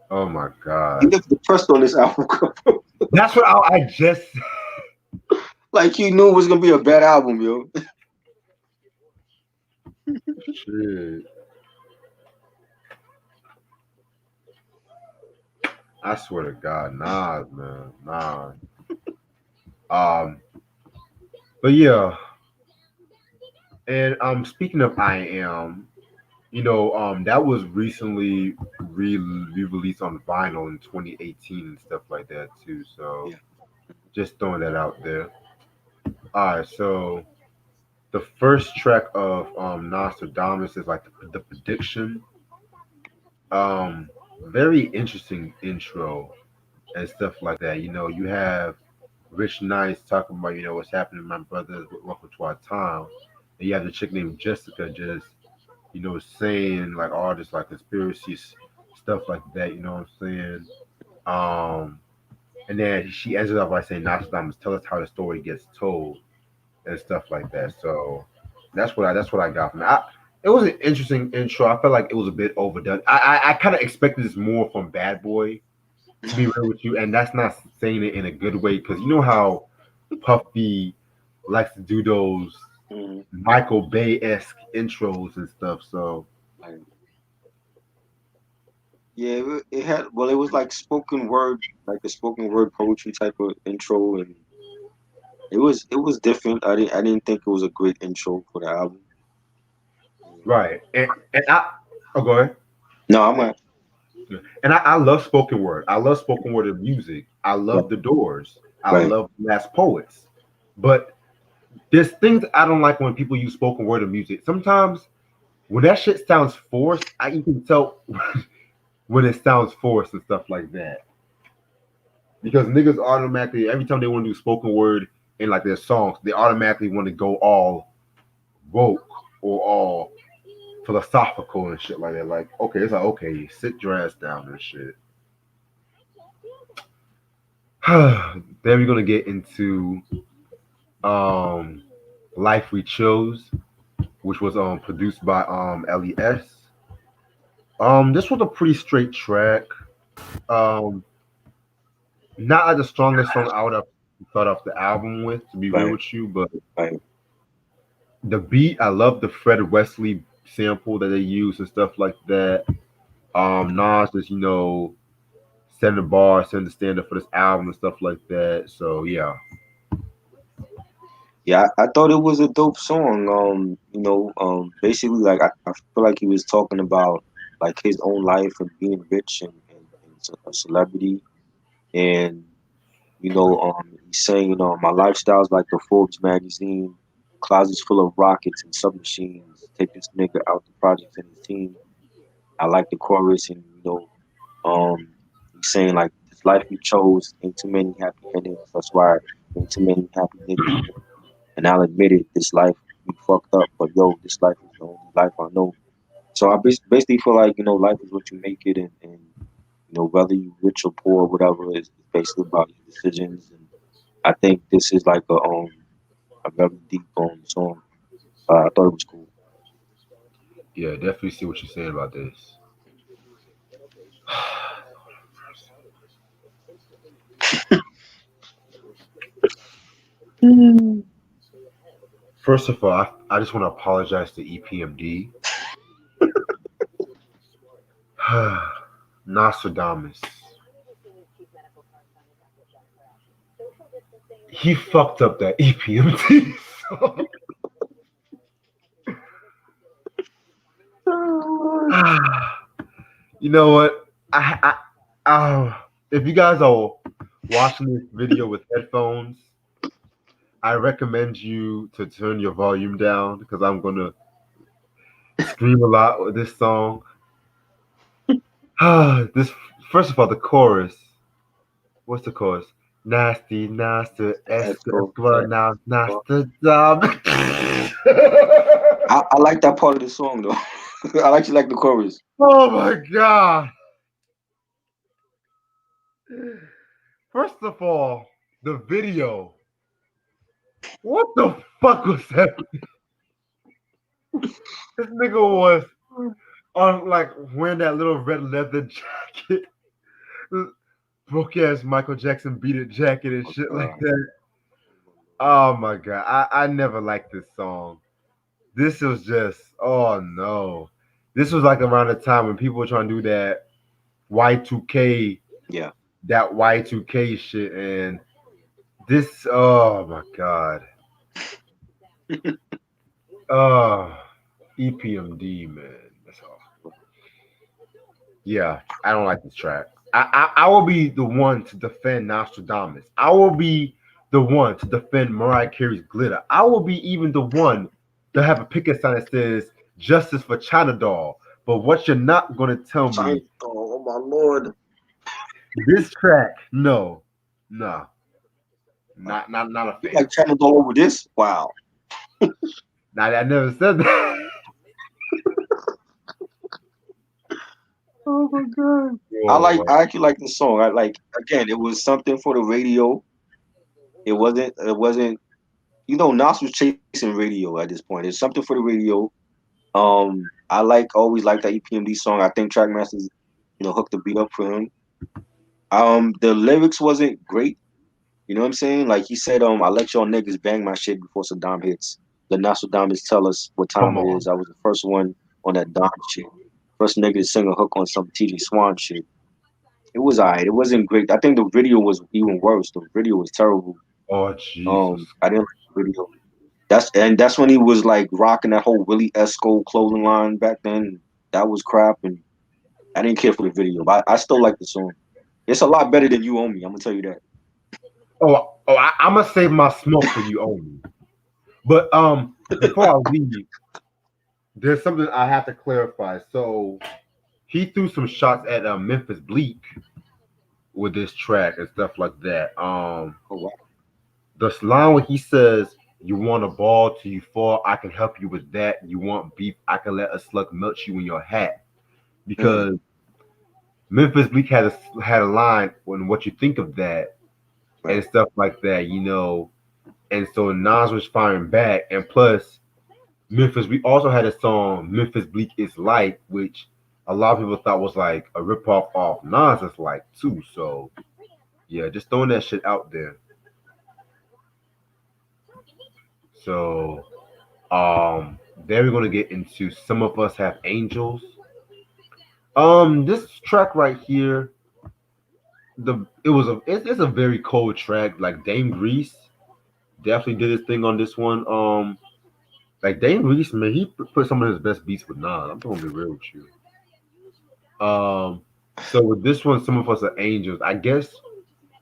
Oh my He god. looked depressed on this album cover. That's what I just. Like he knew it was gonna be a bad album, yo. Shit. I swear to God, nah, man, nah. Um, but yeah, and speaking of I Am, that was recently re-released on vinyl in 2018 and stuff like that too. So Yeah. just throwing that out there. All right, so the first track of Nostradamus is like the prediction. Um, very interesting intro and stuff like that. You have Rich Nice talking about what's happening, my brothers. Welcome to our time. And you have the chick named Jessica just saying like all this like stuff like that. You know what I'm saying? Um, and then she ends it up by saying, "Nostradamus, tell us how the story gets told," and stuff like that. So that's what I got from that. It was an interesting intro. I felt like it was a bit overdone. I kind of expected this more from Bad Boy, to be real with you, and that's not saying it in a good way because you know how Puffy likes to do those Mhm. Michael Bay esque intros and stuff. So Like, yeah, it had well, it was like spoken word, like a spoken word poetry type of intro, and it was different. I didn't think it was a great intro for the album. right, and I go ahead. No, I'm like, And I love spoken word. I love spoken word of music. I right, love the Doors. I right. love Last Poets. But there's things I don't like when people use spoken word of music. Sometimes when that shit sounds forced, you can tell when it sounds forced and stuff like that. Because niggas automatically, every time they want to do spoken word in like their songs, they automatically want to go all woke or all philosophical and shit like that. Like, okay, it's like, okay, sit your ass down and shit. Then we're gonna get into um Life We Chose, which was produced by LES. This was a pretty straight track. Um Not like the strongest song I would have thought off the album with, to be real Right, with you, but right. the beat, I love the Fred Wesley sample that they use and stuff like that. Nas just, setting the bar, setting the standard for this album and stuff like that. So yeah. Yeah, I thought it was a dope song. Basically, like I feel like he was talking about like his own life and being rich and a celebrity, and he's saying, my lifestyle's like the Forbes magazine, closets full of rockets and submachines. Take this nigga out the projects and his team. I like the chorus, and he's saying like this life we chose ain't too many happy endings. That's why ain't too many happy niggas. and I'll admit it. This life we fucked up, but yo, this life is the only life I know. So I basically feel like life is what you make it, and whether you rich or poor, whatever is basically about your decisions. And I think this is like a very deep song. I thought it was cool. Yeah, definitely see what you're saying about this. First of all, I just want to apologize to EPMD. Nostradamus. He fucked up that EPMD song. You know what? If you guys are watching this video with headphones, I recommend you to turn your volume down because I'm gonna scream a lot with this song. This First of all, the chorus. What's the chorus? Nasty, nasty, Let's go. now, Nostradamus. I like that part of the song though. I actually like the chorus. Oh my god! First of all, the video. What the fuck was that? This nigga was on like wearing that little red leather jacket, broke ass Michael Jackson beat it jacket and shit like that. Oh my god, I never liked this song. This was just oh no. This was like around the time when people were trying to do that Y2K, Yeah. that Y2K shit, and this oh my god. Oh, EPMD man. That's all. Yeah, I don't like this track. I will be the one to defend Nostradamus. I will be the one to defend Mariah Carey's Glitter. I will be even the one to have a picket sign that says "Justice for China Doll." But what you're not gonna tell me, Oh my lord! this track, no, nah, not a You fan. like channeled all over this? Wow. Now I never said that. Oh my god. Whoa, I actually like this song. I like again. It was something for the radio. It wasn't. It wasn't. Nas was chasing radio at this point. It's something for the radio. I always like that EPMD song. I think Trackmasters, hooked the beat up for him. The lyrics wasn't great. You know what I'm saying? Like he said, I let y'all niggas bang my shit before Saddam hits. Let Nostradamus tell us what time come it on. is. I was the first one on that Don shit. First nigga to sing a hook on some TJ Swan shit. It was alright. It wasn't great. I think the video was even worse. The video was terrible. Oh Jesus. I didn't like the video. That's when he was like rocking that whole Willie Esco clothing line back then. That was crap, and I didn't care for the video. But I still like the song. It's a lot better than You Owe Me. I'm gonna tell you that. I'm gonna save my smoke for you only. But before I leave, there's something I have to clarify. So he threw some shots at Memphis Bleak with this track and stuff like that. Oh wow. The line where he says, "You want a ball till you fall? I can help you with that. You want beef? I can let a slug melt you in your hat." Mm, Because Memphis Bleak had a line when what you think of that and right. stuff like that, And so Nas was firing back, and plus Memphis, we also had a song "Memphis Bleak is Light," which a lot of people thought was like a ripoff off Nas's Light too. So yeah, just throwing that shit out there. So then we're gonna get into "Some of Us Have Angels." This track right here, it's a very cold track. Like Dame Grease definitely did his thing on this one. Like Dame Grease, man, he put some of his best beats with Nas. I'm gonna be real with you. So with this one, "Some of Us Are Angels," I guess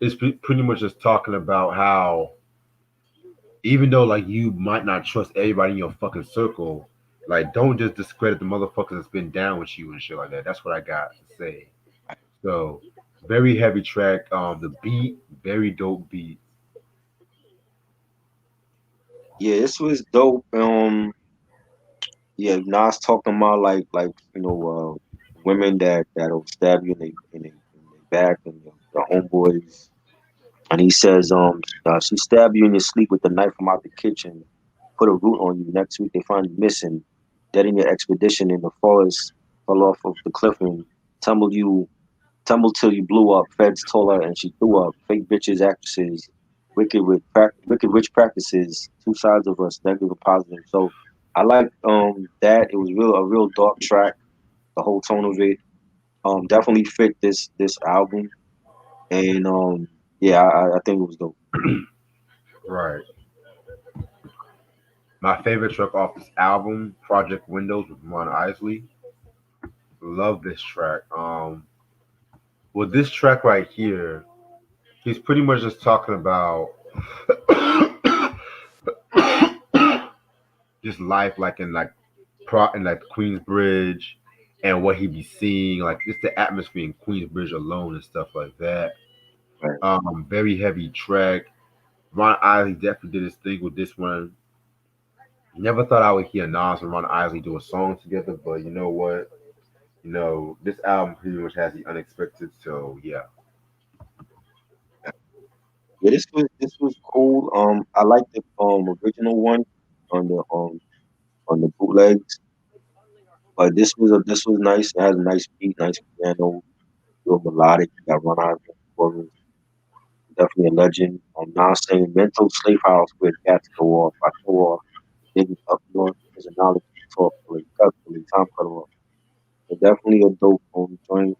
it's pretty much just talking about how even though like you might not trust everybody in your fucking circle, like don't just discredit the motherfuckers that's been down with you and shit like that. That's what I got to say. So very heavy track. The beat, very dope beat. Yeah, this was dope. Yeah, Nas talking about like women that'll stab you in they back and your homeboys. And he says, she stabbed you in your sleep with the knife from out the kitchen, put a root on you. Next week they find you missing, dead in your expedition in the forest, fell off of the cliff and tumbled you, tumbled till you blew up. Feds told her and she threw up. Fake bitches, actresses, wicked rich practices. Two sides of us, negative and positive. So I like that. It was a real dark track. The whole tone of it definitely fit this album, and yeah, I think it was dope. Right. My favorite track off this album, Project Windows with Ron Isley. Love this track. With this track right here, he's pretty much just talking about just life, like in like Queensbridge, and what he be seeing, like just the atmosphere in Queensbridge alone and stuff like that. Right. Very heavy track. Ron Isley definitely did his thing with this one. Never thought I would hear Nas and Ron Isley do a song together, but you know what? This album pretty much has the unexpected. So yeah, Yeah, this was cool. I like the original one on the bootlegs, but this was nice. It has a nice beat, nice piano, real melodic. You got Ron Isley on the chorus, definitely a legend. Nas saying mental slave house where cats go off. I go off, digging up north. There's a knowledge talk till they cut till they time cut off. But definitely a dope joint.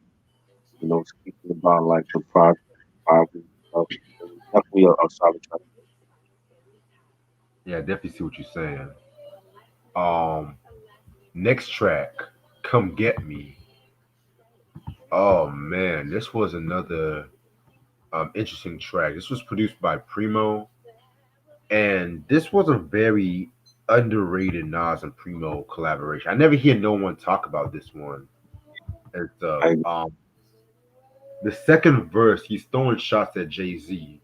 Speaking about like the project, and stuff. So definitely a solid track. yeah, I definitely see what you're saying. Um, Next track, "Come Get Me." Oh man, this was another interesting track. This was produced by Primo, and this was a very underrated Nas and Primo collaboration. I never hear no one talk about this one and stuff. I The second verse, he's throwing shots at Jay Z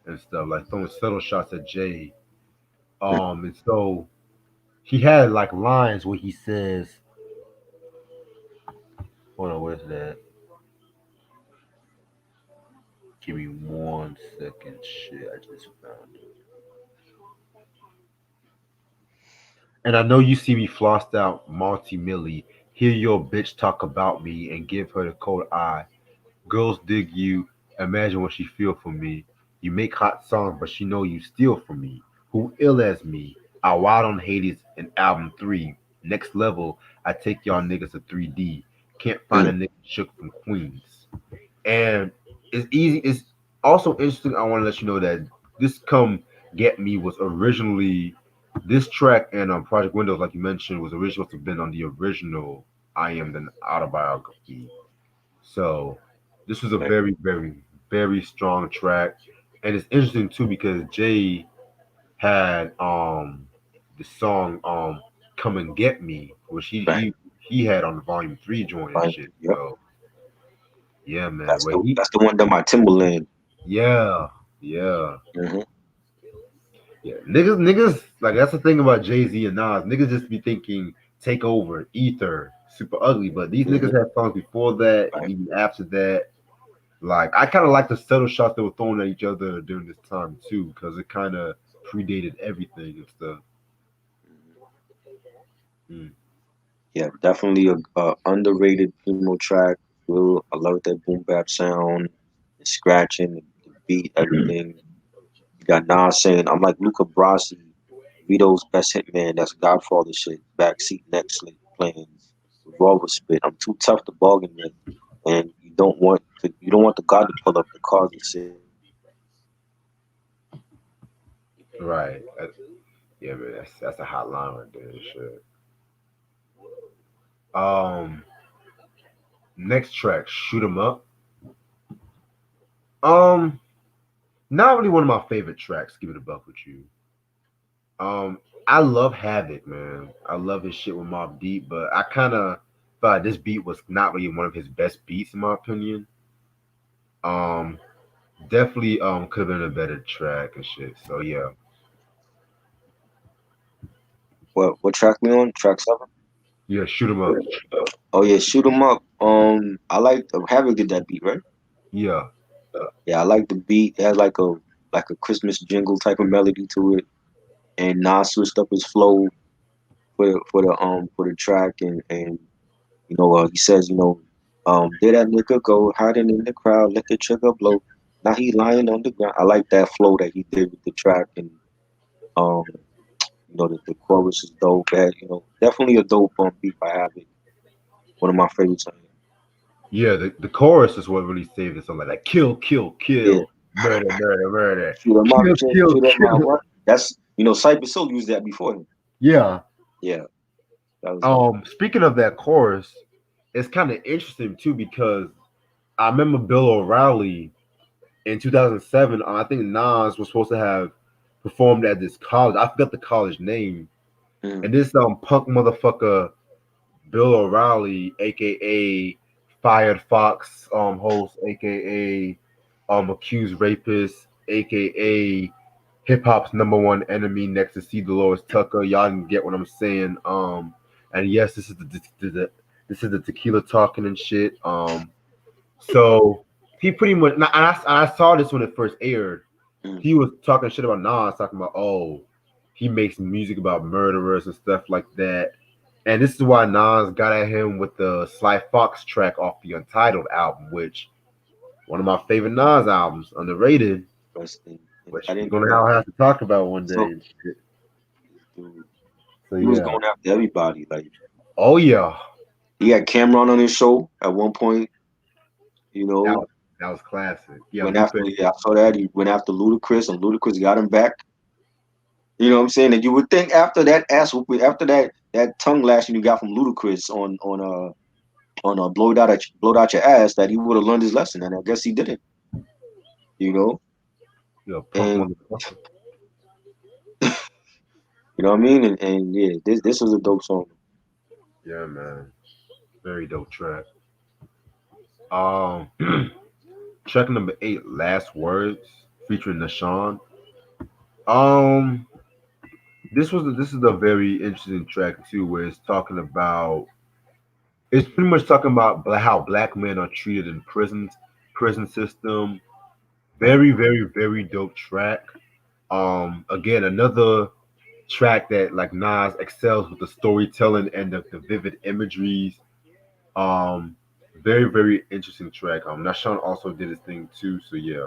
and stuff, like throwing subtle shots at Jay. And so he had like lines where he says, "Hold on, where's that? Give me 1 second. Shit, I just found it." And I know you see me flossed out, multi milli. Hear your bitch talk about me and give her the cold eye. Girls dig you. Imagine what she feel for me. You make hot songs, but she know you steal from me. Who ill as me? I wild on Hades in album 3. Next level, I take y'all niggas to 3D. Can't find a mm, nigga shook from Queens. And it's easy. It's also interesting. I want to let you know that this "Come Get Me" was originally this track, and Project Windows, like you mentioned, was originally supposed to have been on the original "I Am" the autobiography. So this was a right, very, very, very strong track, and it's interesting too because Jay had the song "Come and Get Me," which right. he had on the Volume 3 joint and Fine. shit. Yep. So yeah, man. That's Where the he that's the one that my Timberland. Yeah, yeah, Hmm. yeah. Niggas, like that's the thing about Jay Z and Nas. Niggas just be thinking Take Over, Ether, Super Ugly, but these niggas Hmm. had songs before that and Right. even after that. Like I kind of like the subtle shots they were throwing at each other during this time too, because it kind of predated everything and stuff. Mhm. Mm. Yeah, definitely a underrated Primo track. I love that boom bap sound, the scratching, the beat, everything. You got Nas saying, "I'm like Luca Brasi, Vito's best hit man. That's Godfather shit. Backseat neck slit plans, revolver spit. I'm too tough to bargain with, and you don't want the God to pull up the cards and sit." Right. Yeah, man. That's a hot line right there. Shit. Um. Next track, Shoot 'Em Up. Um. Not really one of my favorite tracks. Give it a buck with you. Um. I love Havoc, man. I love his shit with Mobb Deep, but I kind of thought this beat was not really one of his best beats in my opinion. Um. Definitely could have been a better track and shit. So yeah. What track we on? Track 7? Yeah, shoot 'em up. Oh yeah, shoot 'em up. I like Havoc did that beat, right? Yeah, Yeah, I like the beat. It has like a Christmas jingle type of melody to it, and Nas switched up his flow for the track, and he says, there that nigga go hiding in the crowd, let the trigger blow. Now he lying on the ground. I like that flow that he did with the track, and um, the chorus is dope. Definitely a dope beat by Havoc. One of my favorites on yeah. The chorus is what really saved it. Something like that. Kill, kill, here. Yeah, kill, murder, murder, murder. shoot 'em up, Kill, kill, shoot 'em up. kill. What? That's Cypress Hill used that before him. Yeah. Yeah, that was dope. Speaking of that chorus, it's kind of interesting too because I remember Bill O'Reilly in 2007. I think Nas was supposed to have performed at this college. I forgot the college name, Mm. and this punk motherfucker Bill O'Reilly, aka Fired Fox host, aka accused rapist, aka hip hop's number one enemy next to C. Dolores Tucker. Y'all can get what I'm saying. And yes, this is the tequila talking and shit. So he pretty much. And I saw this when it first aired. Mm. He was talking shit about Nas, talking about he makes music about murderers and stuff like that. And this is why Nas got at him with the Sly Fox track off the Untitled album, which one of my favorite Nas albums, underrated, Interesting. I which we're didn't know gonna that. have to talk about one day So, and shit. dude, So he was yeah. going after everybody. Like Oh yeah. he had Cameron on his show at one point. You That know, was that was classic. Yeah, went Lupe. after. Yeah, I saw that. He went after Ludacris, and Ludacris got him back. You know what I'm saying? And you would think after that ass whooping, after that tongue lashing you got from Ludacris on blowed out your ass, that he would have learned his lesson, and I guess he didn't. You know, You punk and motherfucker. you know what I mean? And yeah, this was a dope song. Yeah, man. Very dope track. Um track number 8, Last Words, featuring Nashawn. Um this is a very interesting track too, where it's pretty much talking about how black men are treated in prison system. Very, very, very dope track. Again, another track that like Nas excels with the storytelling and the vivid imageries. Um, Very, very interesting track. Nashawn also did his thing too. So yeah,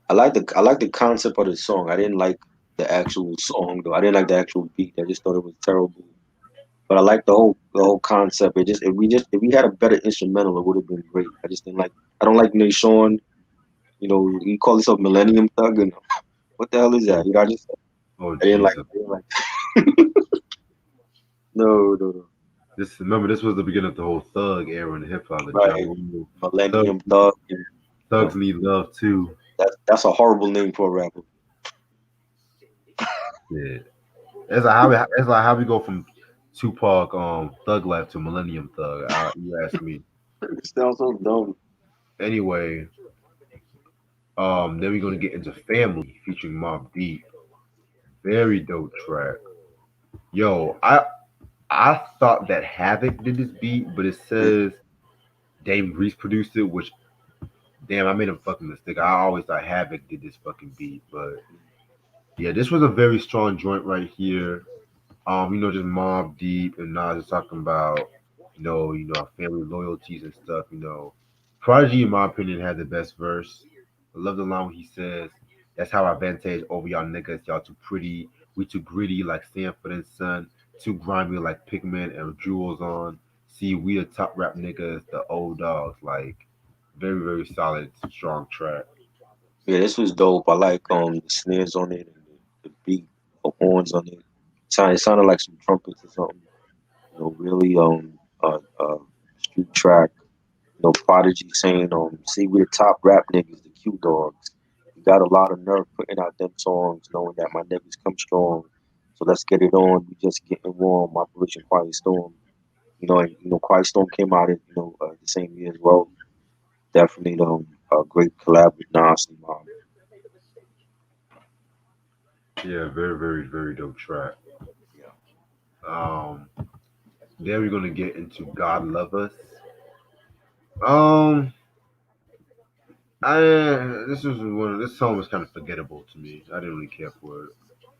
I like the concept of the song. I didn't like the actual song though. I didn't like the actual beat. I just thought it was terrible. But I like the whole concept. If we had a better instrumental, it would have been great. I just didn't like. I don't like Nate Sean. He called himself Millennium Thug, and what the hell is that? oh, I just oh I didn't like. Jesus. I didn't like. No, no, no. This was the beginning of the whole thug era in hip hop. The Ja Right, Rule. Thug, Millennium Thug. Thugs need love too. That's a horrible name for a rapper. Yeah, it's like how we go from Tupac Thug Life to Millennium Thug. You ask me. It sounds so dumb. Anyway, then we're gonna get into Family featuring Mobb Deep. Very dope track. Yo, I thought that Havoc did this beat, but it says Dame Grease produced it, which damn, I made a fucking mistake. I always thought Havoc did this fucking beat, but yeah, this was a very strong joint right here. Just Mobb Deep and Nas is talking about, family loyalties and stuff. Prodigy, in my opinion, had the best verse. I love the line when he says, "That's how I vantage over y'all niggas. Y'all too pretty. We too gritty like Stanford and Son. Too grimy like Pigment and Jewels on. See, we the top rap niggas, the old dogs. Like, very, very solid, strong track. Yeah, this was dope. I like the snares on it and the beat, the horns on it. It sounded like some trumpets or something. Really street track. Prodigy saying see we the top rap niggas, the Q dogs. You got a lot of nerve putting out them songs, knowing that my niggas come strong. So let's get it on. We just getting warm. Operation Quiet Storm. And Quiet Storm came out the same year as well. Definitely a great collab with Nas and Mob. Yeah, very, very, very dope track. Yeah. Um, then we're gonna get into God Love Us. Um, I this song was kind of forgettable to me. I didn't really care for it.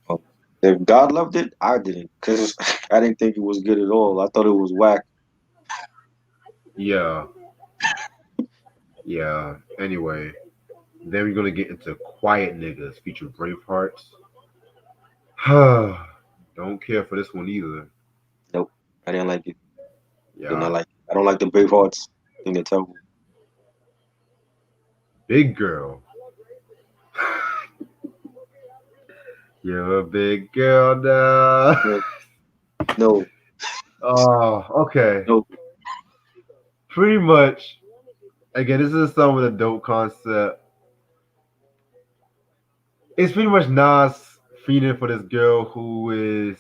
Um, if God loved it, I didn't, because I didn't think it was good at all. I thought it was whack. Yeah, yeah. Anyway, then we're gonna get into Quiet Niggas feature Bravehearts. Don't care for this one either. Nope, I didn't like it. Did not Yeah, like it. I don't like the Bravehearts. I think they're terrible. Big Girl. You're a big girl now. No, no, Oh, okay. no. Pretty much. Again, this is a song with a dope concept. It's pretty much Nas feeding for this girl who is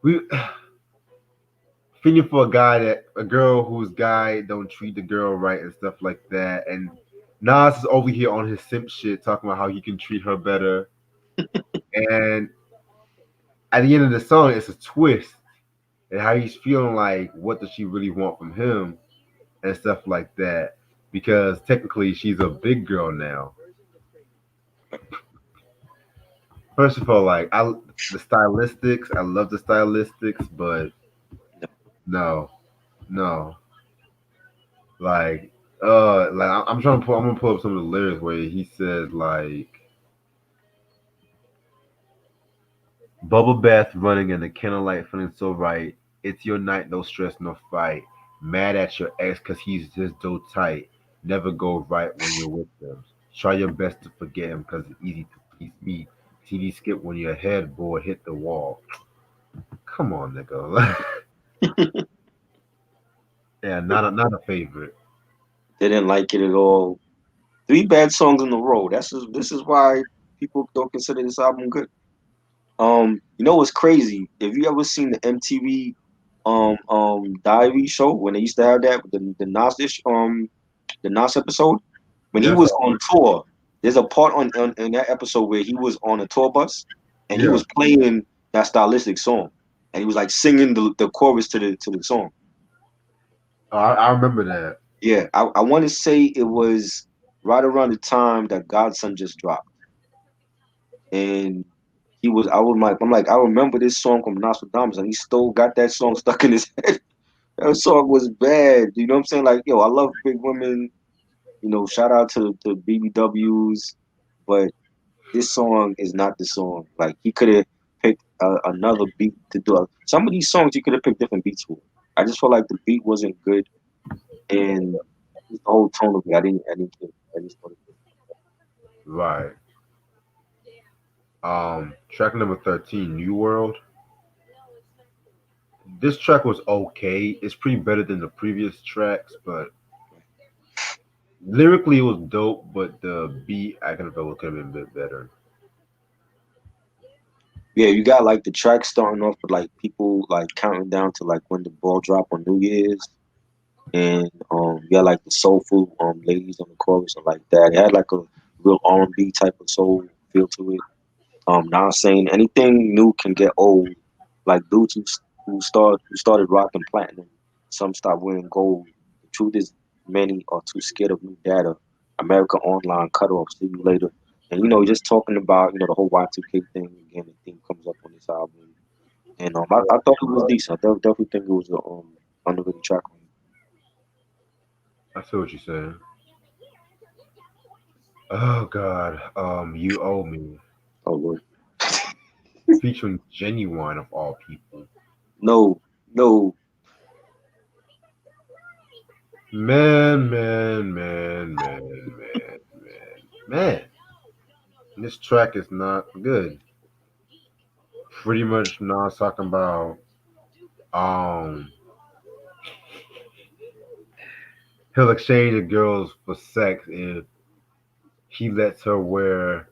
we feeding for a girl whose guy don't treat the girl right and stuff like that. And Nas is over here on his simp shit, talking about how he can treat her better. And at the end of the song, it's a twist and how he's feeling like, what does she really want from him and stuff like that. Because technically, she's a big girl now. First of all, like the stylistics, I love the stylistics, but No. no, no, like I'm trying to pull. I'm gonna pull up some of the lyrics where he says like bubble bath running in the candlelight, feeling so right. It's your night, no stress, no fight. Mad at your ex cause he's just so tight. Never go right when you're with them. Try your best to forget him cause it's easy to please me. TD skip when your headboard hit the wall. Come on, nigga. Yeah, not a favorite. Didn't like it at all. Three bad songs in a row. This is why people don't consider this album good. You know what's crazy? If you ever seen the MTV Diary show when they used to have that the the Nas episode when he Yes, was on tour, there's a part in that episode where he was on a tour bus and he yeah. was playing that stylistic song and he was like singing the chorus to the song. I remember that. Yeah, I want to say it was right around the time that Godson just dropped, and I'm like I remember this song from Nostradamus, and he still got that song stuck in his head. That song was bad. You know what I'm saying? Like, yo, I love big women. You know, shout out to BBWs, but this song is not the song. Like, he could have picked another beat to do it. Some of these songs you could have picked different beats for. I just felt like the beat wasn't good, and the whole tone of it, I didn't care. I just thought it Right. Track number 13, New World. This track was okay. It's pretty better than the previous tracks, but was. lyrically it was dope. But the beat, I kind of felt could have been a bit better. Yeah, you got like the track starting off with like people like counting down to like when the ball drop on New Year's, and you got like the soulful ladies on the chorus and like that. It had like a real R&B type of soul feel to it. Not saying anything new can get old. Like dudes who started rocking platinum, some stopped wearing gold. The truth is, many are too scared of new data. America Online cut off. See you later. And you know, just talking about the whole Y2K thing again. The theme comes up on this album, and I thought it was decent. I definitely think it was a underrated track on. I see what you're saying. Oh God, you owe me, Oh Lord, featuring Genuine of all people. no, no, Man. This track is not good. Pretty much not talking about um he'll exchange the girls for sex if he lets her wear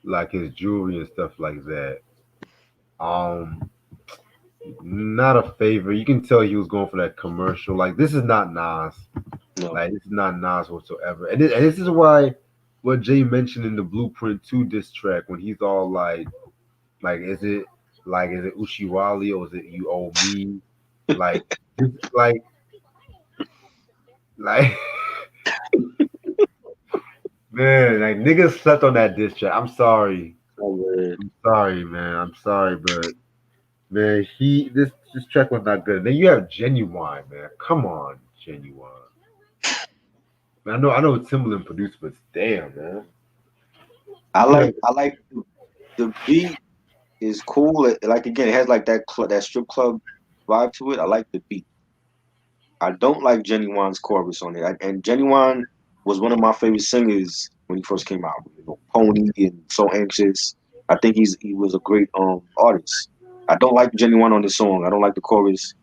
like his jewelry and stuff like that. Um, not a favor. You can tell he was going for that commercial. Like this is not Nas. no. Like this is not Nas whatsoever. And this is why what Jay mentioned in the Blueprint 2 diss track when he's all like is it Like, is it Ushiwali or is it You Owe Me? Like, like, like, man, like niggas slept on that diss track. I'm sorry. Oh, man. I'm sorry, man. I'm sorry, but man, this track was not good. Then you have Genuine, man. Come on, Genuine. Man, I know Timbaland produced, but damn, man. I like the beat is cool. Like again, it has like that strip club vibe to it. I like the beat. I don't like Genuine's chorus on it. And Genuine was one of my favorite singers when he first came out. You know, Pony and So Anxious. I think he was a great artist. I don't like Genuine on this song. I don't like the chorus.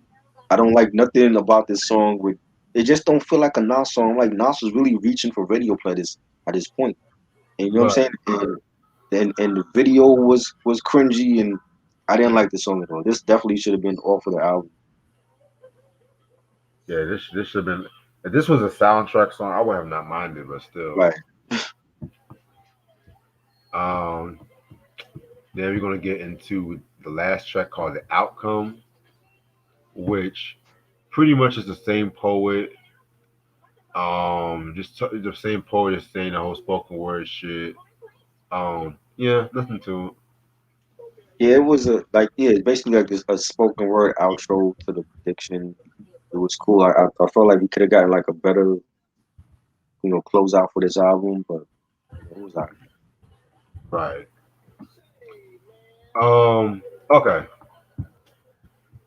I don't like nothing about this song. With it just don't feel like a Nas song. Like Nas was really reaching for radio play this at this point. And you know what I'm Right. saying? And the video was cringy, and I didn't like the song at all. This definitely should have been off of the album. Yeah, this should have been. If this was a soundtrack song, I would have not minded, but still. Right. Um, then we're gonna get into the last track called "The Outcome," which pretty much is the same poet. The same poet is saying the whole spoken word shit. Yeah, nothing to it. Yeah, it was it's basically like this a spoken word outro to the prediction. It was cool. I felt like we could have gotten like a better close out for this album, but it was alright. Right. Okay.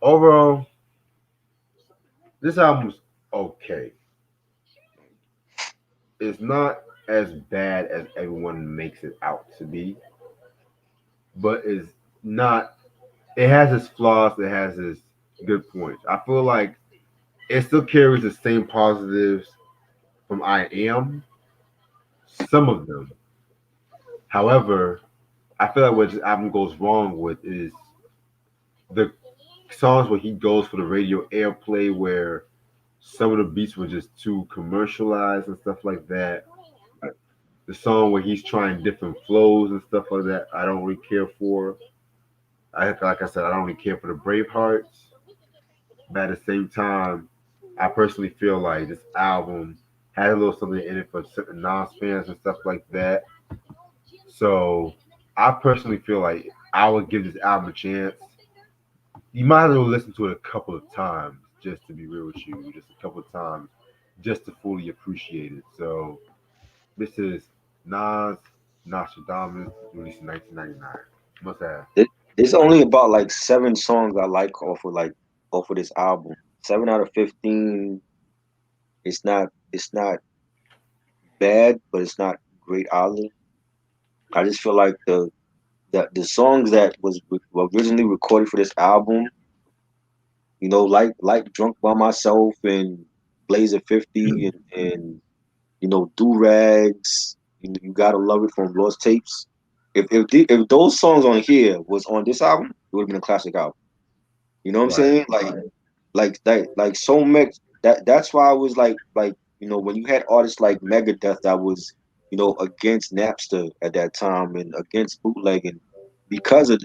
Overall, this album's okay. It's not as bad as everyone makes it out to be, but it's not. It has its flaws. It has its good points. I feel like it still carries the same positives from I Am. Some of them, however, I feel like what this album goes wrong with is the songs where he goes for the radio airplay, where some of the beats were just too commercialized and stuff like that. The song where he's trying different flows and stuff like that, I don't really care for. Like I said, I don't really care for the Bravehearts. But at the same time, I personally feel like this album had a little something in it for certain Nas fans and stuff like that. So I personally feel like I would give this album a chance. You might as well listen to it a couple of times just to be real with you, just a couple of times just to fully appreciate it. So this is Nas Nostradamus, released in 1999. Must have. It's only about like 7 songs I like off of this album. 7 out of 15. It's not bad, but it's not great either. I just feel like the songs that were originally recorded for this album, like Drunk by Myself and Blaze at 50 and Do Rags, you gotta love it from Lost Tapes. If those songs on here was on this album, it would have been a classic album. You know what I'm Right. saying? Like so much that's why I was when you had artists like Megadeth that was against Napster at that time and against bootlegging because of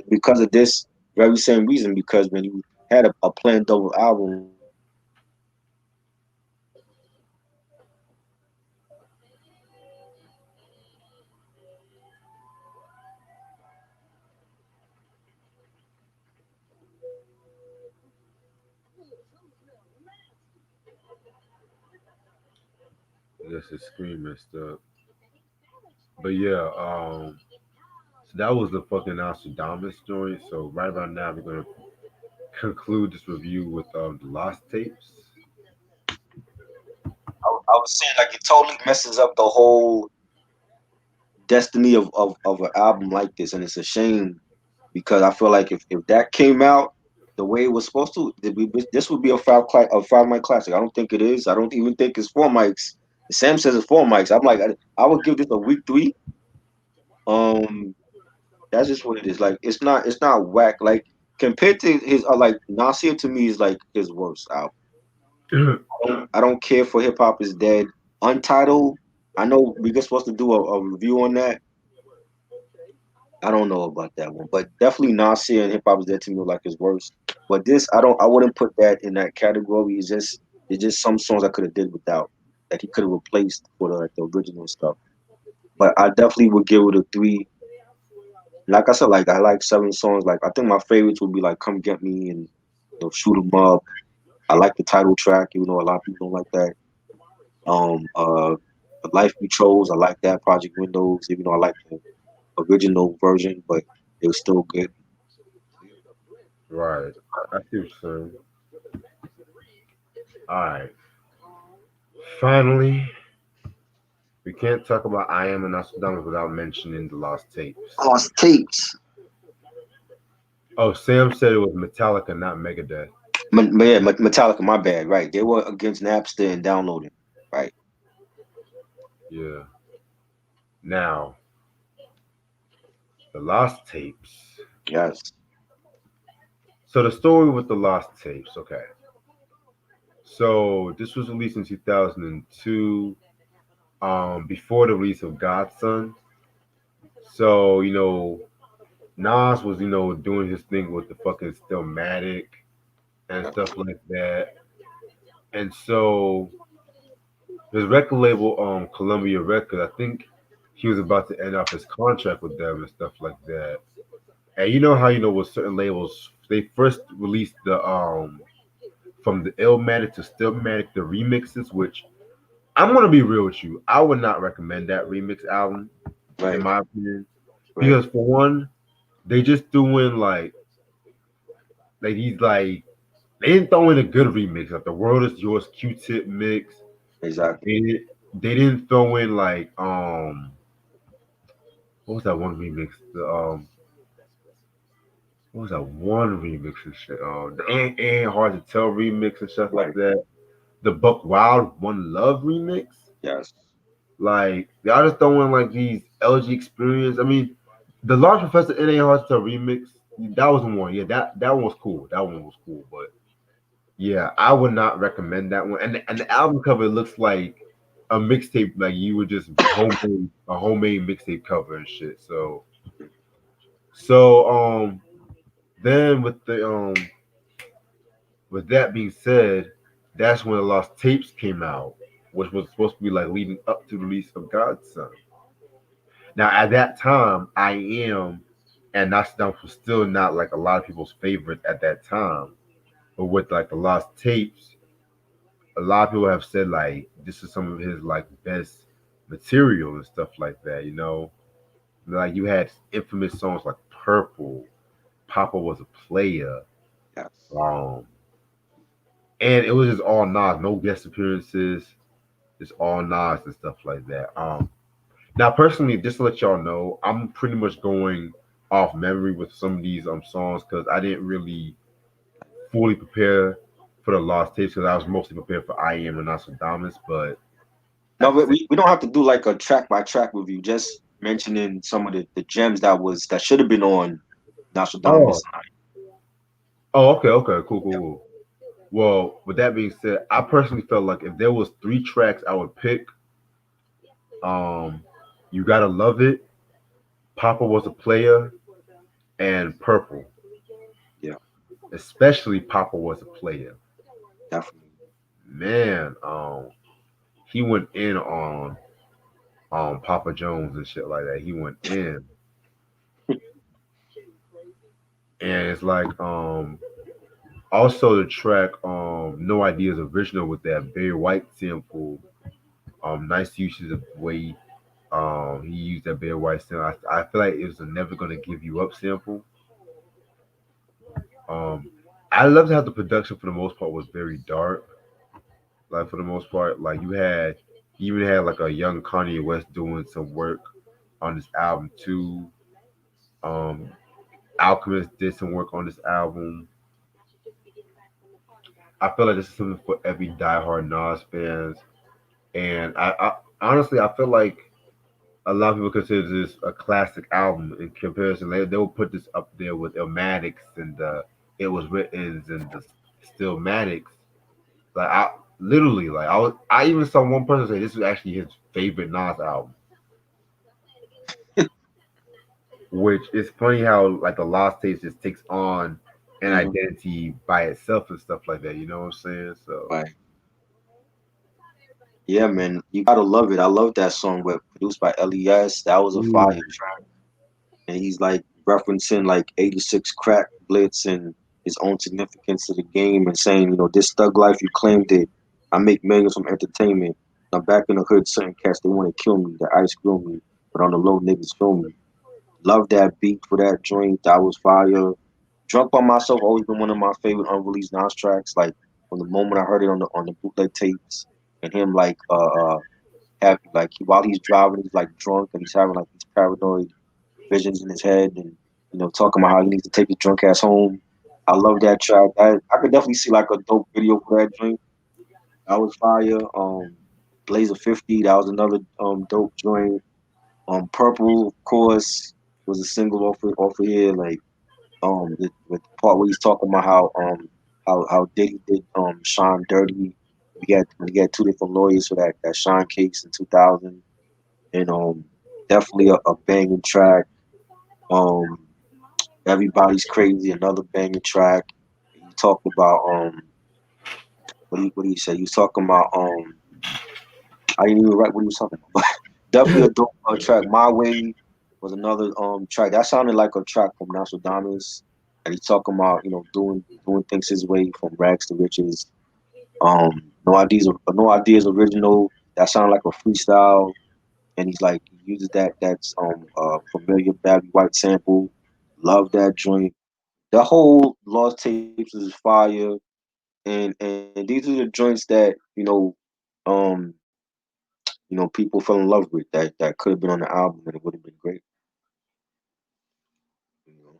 this very same reason, because when you had a planned double album like this, I guess his screen messed up. But yeah, so that was the fucking Nostradamus joint. So right about now, we're gonna conclude this review with the Lost Tapes. I was saying like it totally messes up the whole destiny of an album like this, and it's a shame because I feel like if that came out the way it was supposed to, this would be a 5 mic classic. I don't think it is. I don't even think it's 4 mics. Sam says it's 4 mics. I'm like I would give this a week 3. Um, that's just what it is. Like it's not whack. Like compared to his like Nasir to me is like his worst album. I don't care for Hip Hop Is Dead. Untitled. I know we were supposed to do a review on that. I don't know about that one, but definitely Nasir and Hip Hop is Dead to Me like his worst. But this, I don't, I wouldn't put that in that category. It's just some songs I could have did without that he could have replaced for the original stuff. But I definitely would give it a three. Like I said, like I like seven songs. Like I think my favorites would be like "Come Get Me" and "Shoot 'Em Up." I like the title track, even though a lot of people don't like that. The Life We Chose, I like that. Project Windows, even though I like the original version, but it was still good. So, yeah. Right. I see what you're saying. All right. Finally, we can't talk about I Am and Nostradamus without mentioning the lost tapes. Lost tapes. Oh, Sam said it was Metallica, not Megadeth. Yeah, Metallica, my bad. Right, they were against Napster and downloading. Right. Yeah. Now, the lost tapes. Yes. So the story with the lost tapes. Okay. So this was released in 2002, before the release of Godson. So Nas was doing his thing with the fucking Stillmatic and Yeah. stuff like that. And so his record label, Columbia Records, I think he was about to end off his contract with them and stuff like that. And you know how with certain labels they first released the from the Illmatic to Stillmatic the remixes, which I'm gonna be real with you, I would not recommend that remix album in Right. my opinion Right. because for one, they just threw in like these like they didn't throw in a good remix like the World Is Yours Q-Tip mix. Exactly. They didn't throw in like what was that one remix? The what was that one remix and shit? The ain't hard to tell remix and stuff like Right. that. The Buck Wild One Love remix. Yes. Like y'all just throwing like these LG Experience. I mean, the Large Professor It Ain't Hard to Tell remix. That was the one. Yeah, that one was cool. That one was cool. But yeah, I would not recommend that one. And the album cover looks like a mixtape. Like you would just homemade a homemade mixtape cover and shit. So then with that being said, that's when the Lost Tapes came out, which was supposed to be like leading up to the release of Godson. Now at that time, I Am and Nostradamus was still not like a lot of people's favorite at that time. But with like the Lost Tapes, a lot of people have said like this is some of his like best material and stuff like that. Like you had infamous songs like Purple, Papa Was a Player, Yes. um, and it was just all Nas, no guest appearances, just all Nas and stuff like that. Now personally, just to let y'all know, I'm pretty much going off memory with some of these songs because I didn't really fully prepare for the Lost Tapes because I was mostly prepared for I Am and Nostradamus, but No, at the but same we don't have to do like a track by track review. Just mentioning some of the gems that should have been on oh Nostradamus. okay, cool. Well, with that being said, I personally felt like if there was three tracks I would pick, um, You Gotta Love It, Papa Was a Player, and Purple. Yeah, Especially Papa Was a Player. definitely. Man, he went in on Papa Jones and shit like that. He went in, and it's like also the track No Ideas original with that Barry White sample. Nice usage of the way he used that Barry White sample. I feel like it was a Never Gonna Give You Up sample. Um, I loved how the production for the most part was very dark. Like for the most part, like you even had like a young Kanye West doing some work on this album too. Um, Alchemist did some work on this album. I feel like this is something for every diehard Nas fans, and I honestly I feel like a lot of people consider this a classic album in comparison. They will put this up there with Illmatics and the It Was Written and the Stillmatics. Like I literally like I even saw one person say this is actually his favorite Nas album. which is funny how like the Lost Tapes just takes on an Hmm. identity by itself and stuff like that. You know what I'm saying? So Right. Yeah, man, you gotta love it. I love that song, but produced by LES. That was a fire ooh, track, and he's like referencing like '86 crack blitz and his own significance to the game, and saying, this thug life you claimed it. I make millions from entertainment. I'm back in the hood, certain cats they want to kill me. The ice grill me, but on the low niggas feel me. Love that beat for that joint. That was fire. Drunk by Myself always been one of my favorite unreleased Nas tracks. Like from the moment I heard it on the bootleg tapes, and him like like while he's driving, he's like drunk and he's having like these paranoid visions in his head, and talking about how he needs to take his drunk ass home. I love that track. I could definitely see like a dope video for that joint. That was fire. Blazer 50. That was another dope joint. Purple, of course, was a single off of here. Like with the part where he's talking about how Diddy did Sean dirty. We had two different lawyers for that Sean case in 2000, and definitely a banging track. Um, Everybody's Crazy, another banging track. You talk about what do you say? You talking about I didn't even write what he was talking about. Definitely a dope track. My Way was another track that sounded like a track from Nastradamus, and he's talking about doing things his way from rags to riches. No ideas original. That sounded like a freestyle, and he's like he uses that's familiar Babby White sample. Love that joint. The whole Lost Tapes is fire, and these are the joints that um people fell in love with that could have been on the album and it would have been great. You know,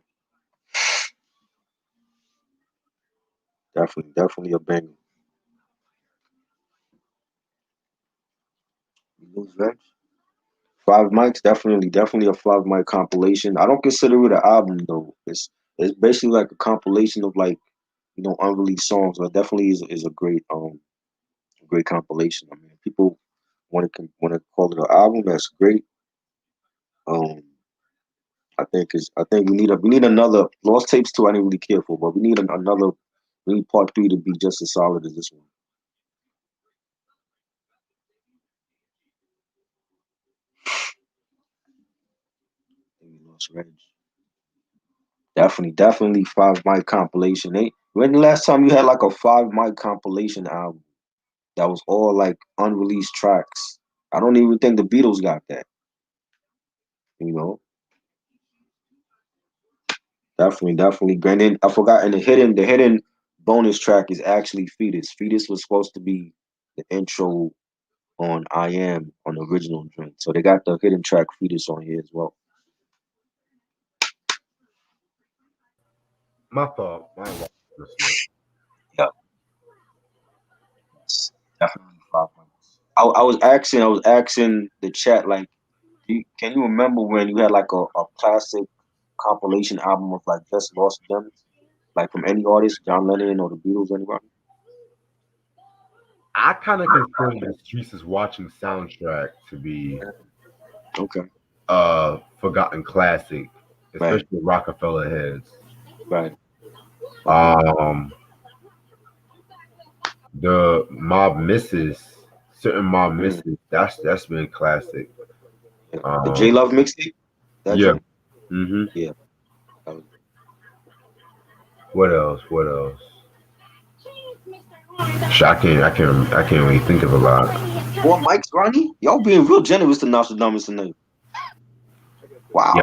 definitely a banger. Blues Veg. Five Mics, definitely a five mic compilation. I don't consider it an album though. It's basically like a compilation of like unreleased songs, but definitely is a great compilation. I mean, people want to call it an album. That's great. Um, I think we need another Lost Tapes too. I didn't really care for, but we need another. We need part three to be just as solid as this one. Maybe Lost Reg. Definitely five mic compilation. When the last time you had like a five mic compilation album that was all like unreleased tracks? I don't even think the Beatles got that. You know, definitely. And then I forgot, and the hidden bonus track is actually Fetus. Fetus was supposed to be the intro on I Am on the original joint. So they got the hidden track Fetus on here as well. my fault. My fault. Listener. Yeah, it's definitely 5 minutes. I was asking the chat like, can you remember when you had like a classic compilation album of like just lost gems, like from any artist, John Lennon or the Beatles, anybody? I kind of consider the Streets is Watching soundtrack to be Okay, a forgotten classic, right, especially with Rockefeller heads. right, okay. Um, the Mob Misses, certain Mob Mm. Misses, that's been classic. Yeah. The J Um, Love mixtape, that yeah. joint, hmm yeah. That was, What else? What else? Shit, I can't really think of a lot. Four mics, Ronnie. Y'all being real generous to Nostradamus tonight. Yeah, Wow,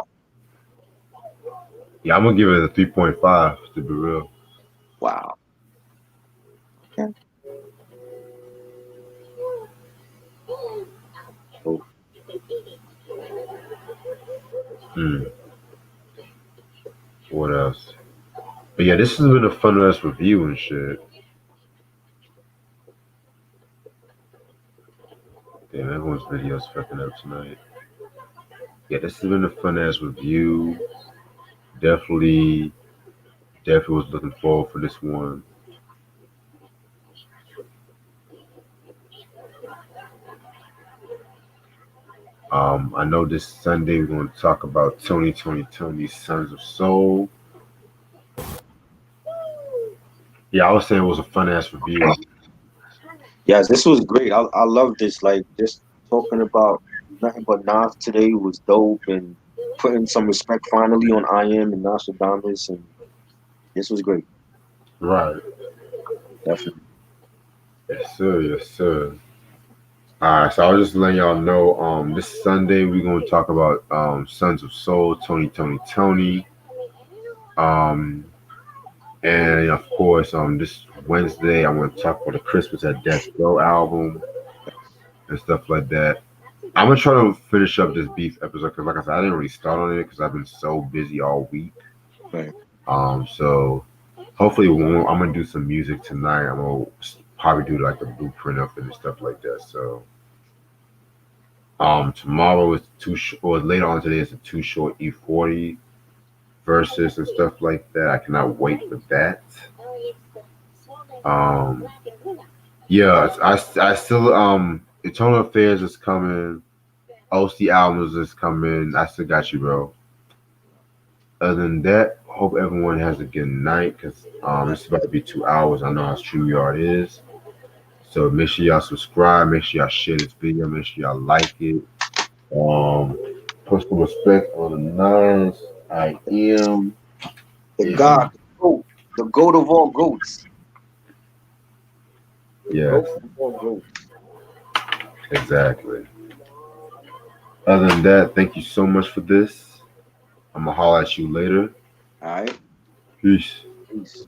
yeah, I'm gonna give it a 3.5 to be real. wow. Okay. So Hmm. What else? But yeah, this has been a fun ass review and shit. Damn, everyone's video's fucking up tonight. Yeah, this has been a fun ass review. Definitely, definitely was looking forward for this one. I know this Sunday we're going to talk about Tony, Sons of Soul. Yeah, I was saying it was a fun ass review. Yes, this was great. I love this. Like just talking about nothing but Nas today was dope, and putting some respect finally on I Am and Nostradamus, and this was great. Right. Definitely. Yes, sir. Yes, sir. All right, so I was just letting y'all know. This Sunday we're going to talk about Sons of Soul, Tony. Um, and of course, this Wednesday I want to talk about the Christmas at Death Row album and stuff like that. I'm gonna try to finish up this beef episode because, like I said, I didn't really start on it because I've been so busy all week. Right. So hopefully I'm gonna do some music tonight. I'm gonna probably do like the blueprint of it and stuff like that. So tomorrow is or later on today is a Too Short E40 verses and stuff like that. I cannot wait for that. Um, yeah, I still Eternal Affairs is coming. OC albums is coming. I still got you, bro. Other than that, hope everyone has a good night because it's about to be 2 hours. I know how StreamYard is. So make sure y'all subscribe. Make sure y'all share this video. Make sure y'all like it. Um, put some respect on the nines. I am. The If you, God, the goat of all goats, the yes, goat of all goats. exactly. Other than that, thank you so much for this. I'm gonna holler at you later. All right. Peace. Peace.